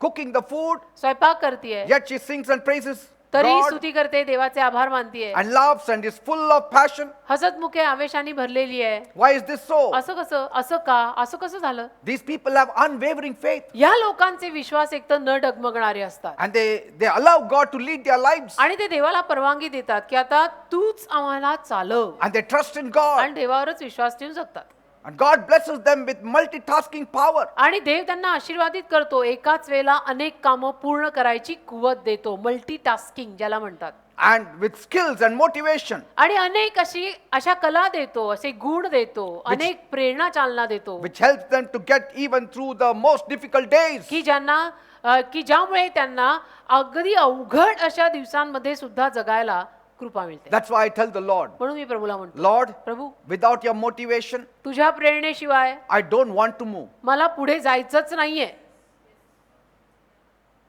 cooking the food, स्वयंपाक करतीये yet she sings and praises तरी God स्तुती करते देवाचे आभार मानतीये and laughs and is full of passion. हसतमुखे आवेशाने भरलेली आहे. Why is this so? असं कसं झालं? These people have unwavering faith या लोकांचे विश्वास एक तर न डगमगणारे असतात and they allow God to lead their lives आणि ते देवाला परवानगी देतात की आता तूच आम्हाला चालव and they trust in God आणि देवावरच विश्वास ठेवून जगतात. and God blesses them with multitasking power. आणि देव त्यांना आशीर्वादित करतो एकाच वेळेला अनेक कामं पूर्ण करायची कुवत देतो. मल्टीटास्किंग ज्याला म्हणतात. And with skills and motivation आणि अनेक अशा कला देतो असे गुण देतो अनेक प्रेरणा चालना देतो which helps them to get even through the most difficult days. की ज्यामुळे त्यांना अगदी अवघड अशा दिवसांमध्ये सुद्धा जगायला कृपा मिळते. That's why I tell the Lord, म्हणून मी प्रभूला म्हणतो Lord, Prabhu without your motivation, तुझ्या प्रेरणेशिवाय I don't want to move. मला पुढे जायचंच नाहीये.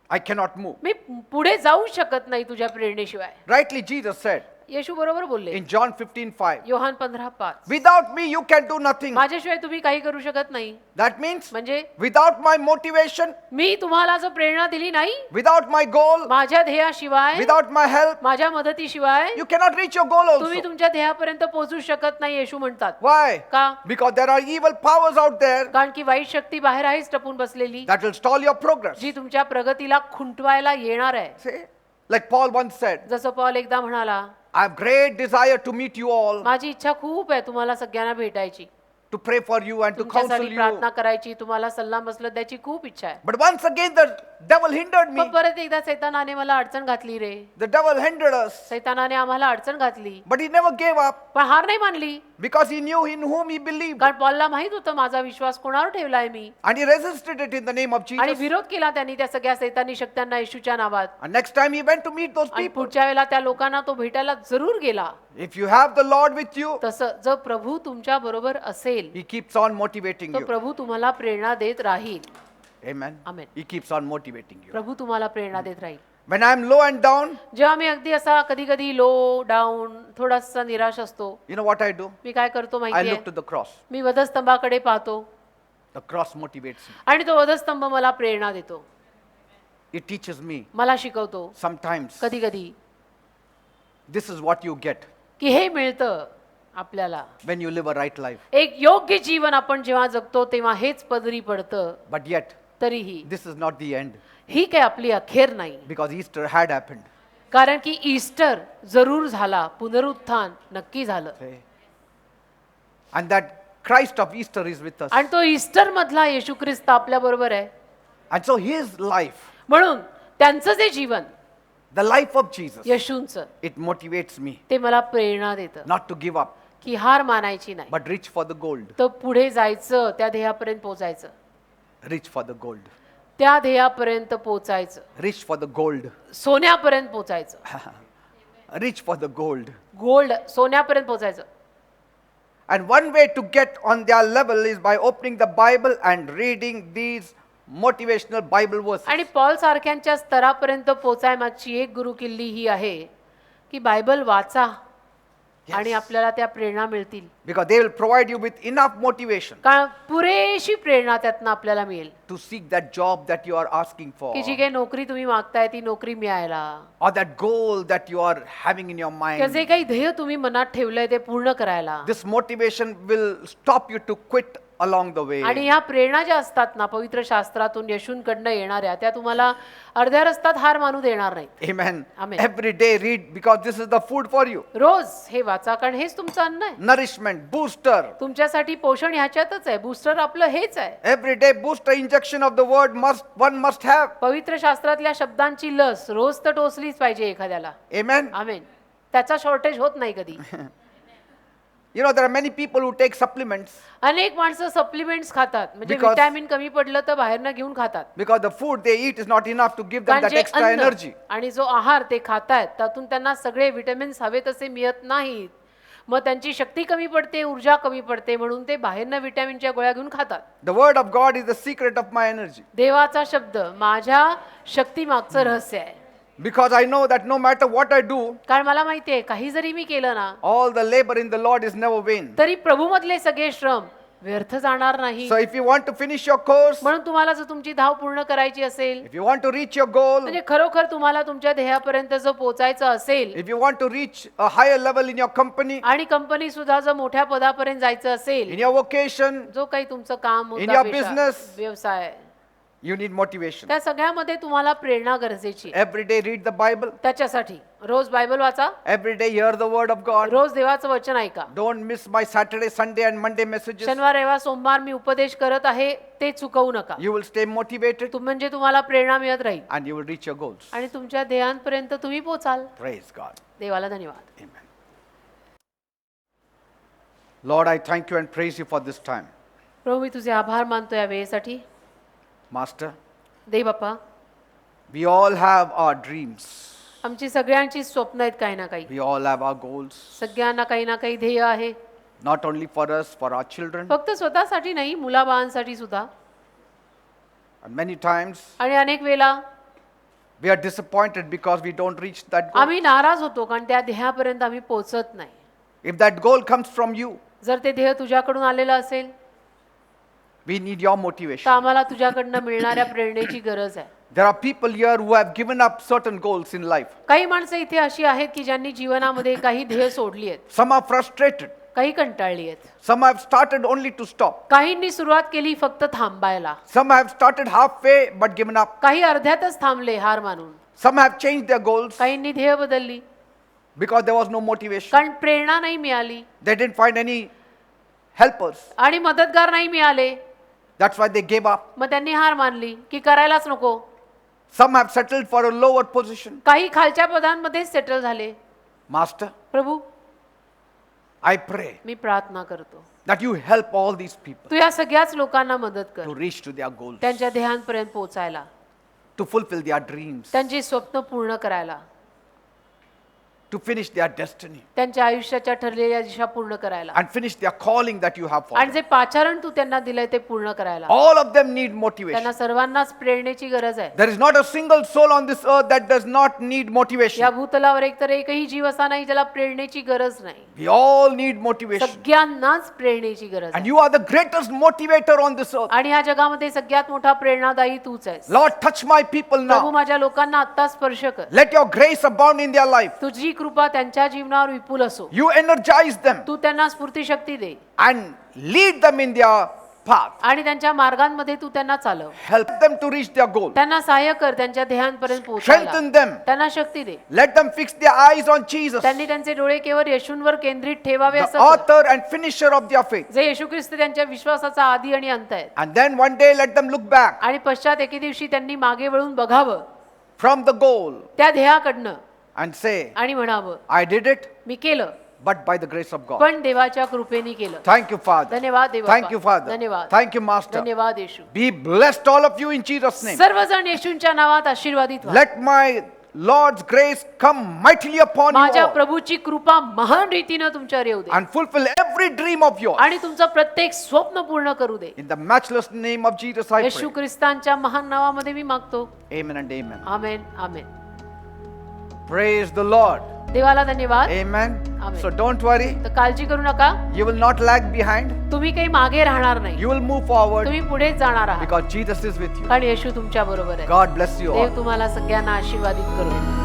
I cannot move. मी पुढे जाऊ शकत नाही तुझ्या प्रेरणेशिवाय. Rightly, Jesus said येशू बरोबर बोलले in John 15:5, Yohan 15:5 without me you can do nothing. माझ्याशिवाय तुम्ही काही करू शकत नाही. That means म्हणजे without my motivation, मी तुम्हाला जर प्रेरणा दिली नाही without my goal, माझ्या ध्येयाशिवाय without my help, माझ्या मदतीशिवाय you cannot reach your goal तुम्ही also. तुमच्या ध्येयापर्यंत पोहोचू शकत नाही येशू म्हणतात. Why? का? Because there are evil powers out there कारण की वाईट शक्ती बाहेर आहेच टपून बसलेली that will stall your progress. जी तुमच्या प्रगतीला खुंटवायला येणार आहे. See? Like Paul once said, जसं पॉल एकदा म्हणाला I have great desire to meet you all, माझी इच्छा खूप आहे तुम्हाला सगळ्यांना भेटायची to pray for you and to counsel तुमच्यासाठी you. प्रार्थना करायची तुम्हाला सल्ला मसलत द्यायची खूप इच्छा आहे. But once again the devil hindered me. पण परत एकदा सैतानाने मला अडचण घातली रे. The devil hindered us. सैतानाने आम्हाला अडचण घातली But he never gave up पण हार नाही मानली because he knew in whom he believed. कारण पॉलला माहित होतं माझा विश्वास कोणावर ठेवलाय मी. And he resisted it in the name of आणि Jesus. विरोध केला त्यांनी त्या सगळ्या सैतानी शक्त्यांना येशूच्या नावात. And next time he went to meet those आणि people. पुढच्या वेळेला त्या लोकांना तो भेटायला जरूर गेला. If you have the Lord with you, तसं जर प्रभू तुमच्या बरोबर असेल he keeps on motivating तो you. प्रभू तुम्हाला प्रेरणा देत राहील. Amen. Amen. He keeps on motivating you. प्रभू तुम्हाला प्रेरणा देत राहील. When I am low and down, जेव्हा मी अगदी असा कधी कधी लो डाऊन थोडासा निराश असतो you know what I do? मी काय करतो I माहिती look to आहे the cross. मी वधस्तंभाकडे पाहतो The cross motivates me. आणि तो वधस्तंभ मला प्रेरणा देतो. It teaches me मला शिकवतो sometimes कधी कधी this is what you get की हे मिळतं आपल्याला. when you live a right life. एक योग्य जीवन आपण जेव्हा जगतो तेव्हा हेच पदरी पडतं. But yet, तरीही this is not the end ही काय आपली अखेर नाही. because Easter had happened. कारण की ईस्टर जरूर झाला पुनरुत्थान नक्की झालं. Okay? And that Christ of Easter is with us. आणि तो ईस्टर मधला येशू ख्रिस्त आपल्या बरोबर आहे. And so his life, म्हणून त्यांचं जे जीवन the life of Jesus, येशूंचं it motivates me ते मला प्रेरणा देतं not to give up, की हार मानायची नाही but reach for the gold. तर पुढे जायचं त्या ध्येयापर्यंत पोहोचायचं. Reach for the gold. त्या ध्येयापर्यंत पोहोचायचं. Reach for the gold. सोन्यापर्यंत पोहोचायचं. Reach for the gold. Gold सोन्यापर्यंत पोहोचायचं. And one way to get on their level is by opening the Bible and reading these motivational Bible verses. आणि Paul सारख्यांच्या स्तरापर्यंत पोचाय मागची एक गुरुकिल्ली ही आहे की बायबल वाचा आणि आपल्याला त्या प्रेरणा मिळतील. Because they will provide you with enough motivation कारण पुरेशी प्रेरणा त्यातनं आपल्याला मिळेल to seek that job that you are asking for, की जी काही नोकरी तुम्ही मागताय ती नोकरी मिळायला or that goal that you are having in your किंवा जे mind. काही ध्येय तुम्ही मनात ठेवलंय ते पूर्ण करायला. This motivation will stop you to quit along the way. आणि ह्या प्रेरणा ज्या असतात ना पवित्र शास्त्रातून येशूंकडनं येणाऱ्या त्या तुम्हाला अर्ध्या रस्त्यात हार मानू देणार नाहीत. Amen. Amen. Every day read because this is the food for you. रोज हे वाचा कारण हेच तुमचं अन्न आहे. Nourishment, booster. तुमच्यासाठी पोषण ह्याच्यातच आहे. बूस्टर आपलं हेच आहे. Every day booster injection of the word one must have. पवित्र शास्त्रातल्या शब्दांची लस रोज तर टोचलीच पाहिजे एखाद्याला. Amen. आमेन. त्याचा शॉर्टेज होत नाही कधी. You know, there are many people who take supplements अनेक माणसं सप्लिमेंट्स खातात म्हणजे Because- विटॅमिन कमी पडलं तर बाहेरनं घेऊन खातात. because the food they eat is not enough to give them कारण that जे extra अन्न energy. आणि जो आहार ते खातायत त्यातून त्यांना सगळे विटॅमिन्स हवे तसे मिळत नाहीत. मग त्यांची शक्ती कमी पडते, ऊर्जा कमी पडते म्हणून ते बाहेरनं विटॅमिनच्या गोळ्या घेऊन खातात. The word of God is the secret of my energy. देवाचा शब्द माझ्या शक्तीमागचं रहस्य आहे. Because I know that no matter what I do, कारण मला माहितीये काही जरी मी केलं ना all the labor in the Lord is never vain. तरी प्रभूमधले सगळे श्रम व्यर्थ जाणार नाही. So if you want to finish your course, म्हणून तुम्हाला जर तुमची धाव पूर्ण करायची असेल if you want to reach your goal, म्हणजे खरोखर तुम्हाला तुमच्या ध्येयापर्यंत जर पोहोचायचं असेल if you want to reach a higher level in your company, आणि कंपनी सुद्धा जर मोठ्या पदापर्यंत जायचं असेल, in your vocation, जो काही तुमचं काम In होता, your business. व्यवसाय, you need motivation. त्या सगळ्यामध्ये तुम्हाला प्रेरणा गरजेची आहे. Every day read the Bible. त्याच्यासाठी रोज बायबल वाचा, Every day hear the word of God. रोज देवाचं वचन ऐका. Don't miss my Saturday, Sunday and Monday messages. शनिवार, रविवार, सोमवार मी उपदेश करत आहे ते चुकवू नका. You will stay motivated म्हणजे तुम्हाला प्रेरणा मिळत राहील and you will reach your goals. आणि तुमच्या ध्येयांपर्यंत तुम्ही पोचाल. Praise God. देवाला धन्यवाद. Amen. Lord, I thank you and praise you for this time. प्रभू मी तुझे आभार मानतो या वेळेसाठी. Master, they Bappa, we all have our dreams. आमची सगळ्यांची स्वप्न आहेत काही ना काही. We all have our goals. सगळ्यांना काही ना काही ध्येय आहे. Not only for us, for our children. फक्त स्वतःसाठी नाही, मुलाबाळांसाठी सुद्धा. And many times आणि अनेक वेळा we are disappointed because we don't reach that goal. आम्ही नाराज होतो कारण त्या ध्येयापर्यंत आम्ही पोहोचत नाही. If that goal comes from you, जर ते ध्येय तुझ्याकडून आलेलं असेल we need your तर motivation. आम्हाला तुझ्याकडनं मिळणाऱ्या प्रेरणेची गरज आहे. There are people here who have given up certain goals in life. काही माणसं इथे अशी आहेत की ज्यांनी जीवनामध्ये काही ध्येय सोडली आहेत, Some are frustrated. काही कंटाळली आहेत. Some have started only to stop. काहींनी सुरुवात केली फक्त थांबायला, Some have started halfway but given up. काही अर्ध्यातच थांबले हार मानून. Some have changed their goals काहींनी ध्येय बदलली because there was no motivation. कारण प्रेरणा नाही मिळाली They didn't find any helpers. आणि मदतगार नाही मिळाले. That's why they gave up. मग त्यांनी हार मानली की करायलाच नको. Some have settled for a lower position. काही खालच्या पदांमध्ये सेटल झाले. Master, प्रभू I pray मी प्रार्थना करतो that you help all these people तू या सगळ्याच लोकांना मदत कर to reach to their goals, त्यांच्या ध्येयांपर्यंत पोहोचायला, to fulfill their dreams, त्यांची स्वप्न पूर्ण करायला, to finish their destiny, त्यांच्या आयुष्याच्या ठरलेल्या दिशा पूर्ण करायला and finish their calling that you have for आणि them. जे पाचारण तू त्यांना दिलंय ते पूर्ण करायला. All of them need motivation. त्यांना सर्वांनाच प्रेरणेची गरज आहे. There is not a single soul on this earth that does not need या motivation. भूतलावर एकतर एकही जीव असा नाही ज्याला प्रेरणेची गरज नाही. We all need motivation. सगळ्यांनाच प्रेरणेची गरज And आहे. you are the greatest motivator on this earth. आणि या जगामध्ये सगळ्यात मोठा प्रेरणादायी तूच आहेस. Lord, touch my people Prabhu now. माझ्या लोकांना आत्ता स्पर्श कर. Let your grace abound in their life. तुझी कृपा त्यांच्या जीवनावर विपुल असो. You energize them तू त्यांना स्फूर्ती शक्ती दे and lead them in their path. आणि त्यांच्या मार्गांमध्ये तू त्यांना चालव. Help them to reach their goal. त्यांना सहाय्य कर त्यांच्या ध्येयांपर्यंत पोहोचायला. Strengthen them. त्यांना शक्ती दे. Let them fix their eyes on Jesus, त्यांनी त्यांचे डोळे केवळ येशूंवर केंद्रित ठेवावे the असं कर. author and finisher of their faith. जे येशू ख्रिस्त त्यांच्या विश्वासाचा आदी आणि अंत आहे. And then one day let them look back आणि पश्चात एके दिवशी त्यांनी मागे वळून बघावं from the goal त्या ध्येयाकडनं and say, आणि म्हणावं I did it, मी केलं but by the grace of God. पण देवाच्या कृपेने केलं. Thank you, Father. धन्यवाद देवा. Thank you, Father. धन्यवाद. Thank you, Master. धन्यवाद येशू. Be blessed, all of you, in Jesus' name. सर्वजण येशूंच्या नावात आशीर्वादित व्हा. Let my Lord's grace come mightily upon you माझ्या all प्रभूची कृपा महान रीतीनं तुमच्यावर येऊ दे and fulfill every dream of yours. आणि तुमचं प्रत्येक स्वप्न पूर्ण करू दे. In the matchless name of Jesus, I Yeshu pray. ख्रिस्तांच्या महान नावामध्ये मी मागतो. Amen and amen. Amen amen. Praise the Lord. देवाला धन्यवाद. Amen. Amen. So don't worry. तर काळजी करू नका. You will not lag behind. तुम्ही काही मागे राहणार नाही. You will move forward तुम्ही पुढेच जाणार आहात because Jesus is with you. कारण येशू तुमच्या बरोबर आहे. God bless you all. देव तुम्हाला सगळ्यांना आशीर्वादित करू दे.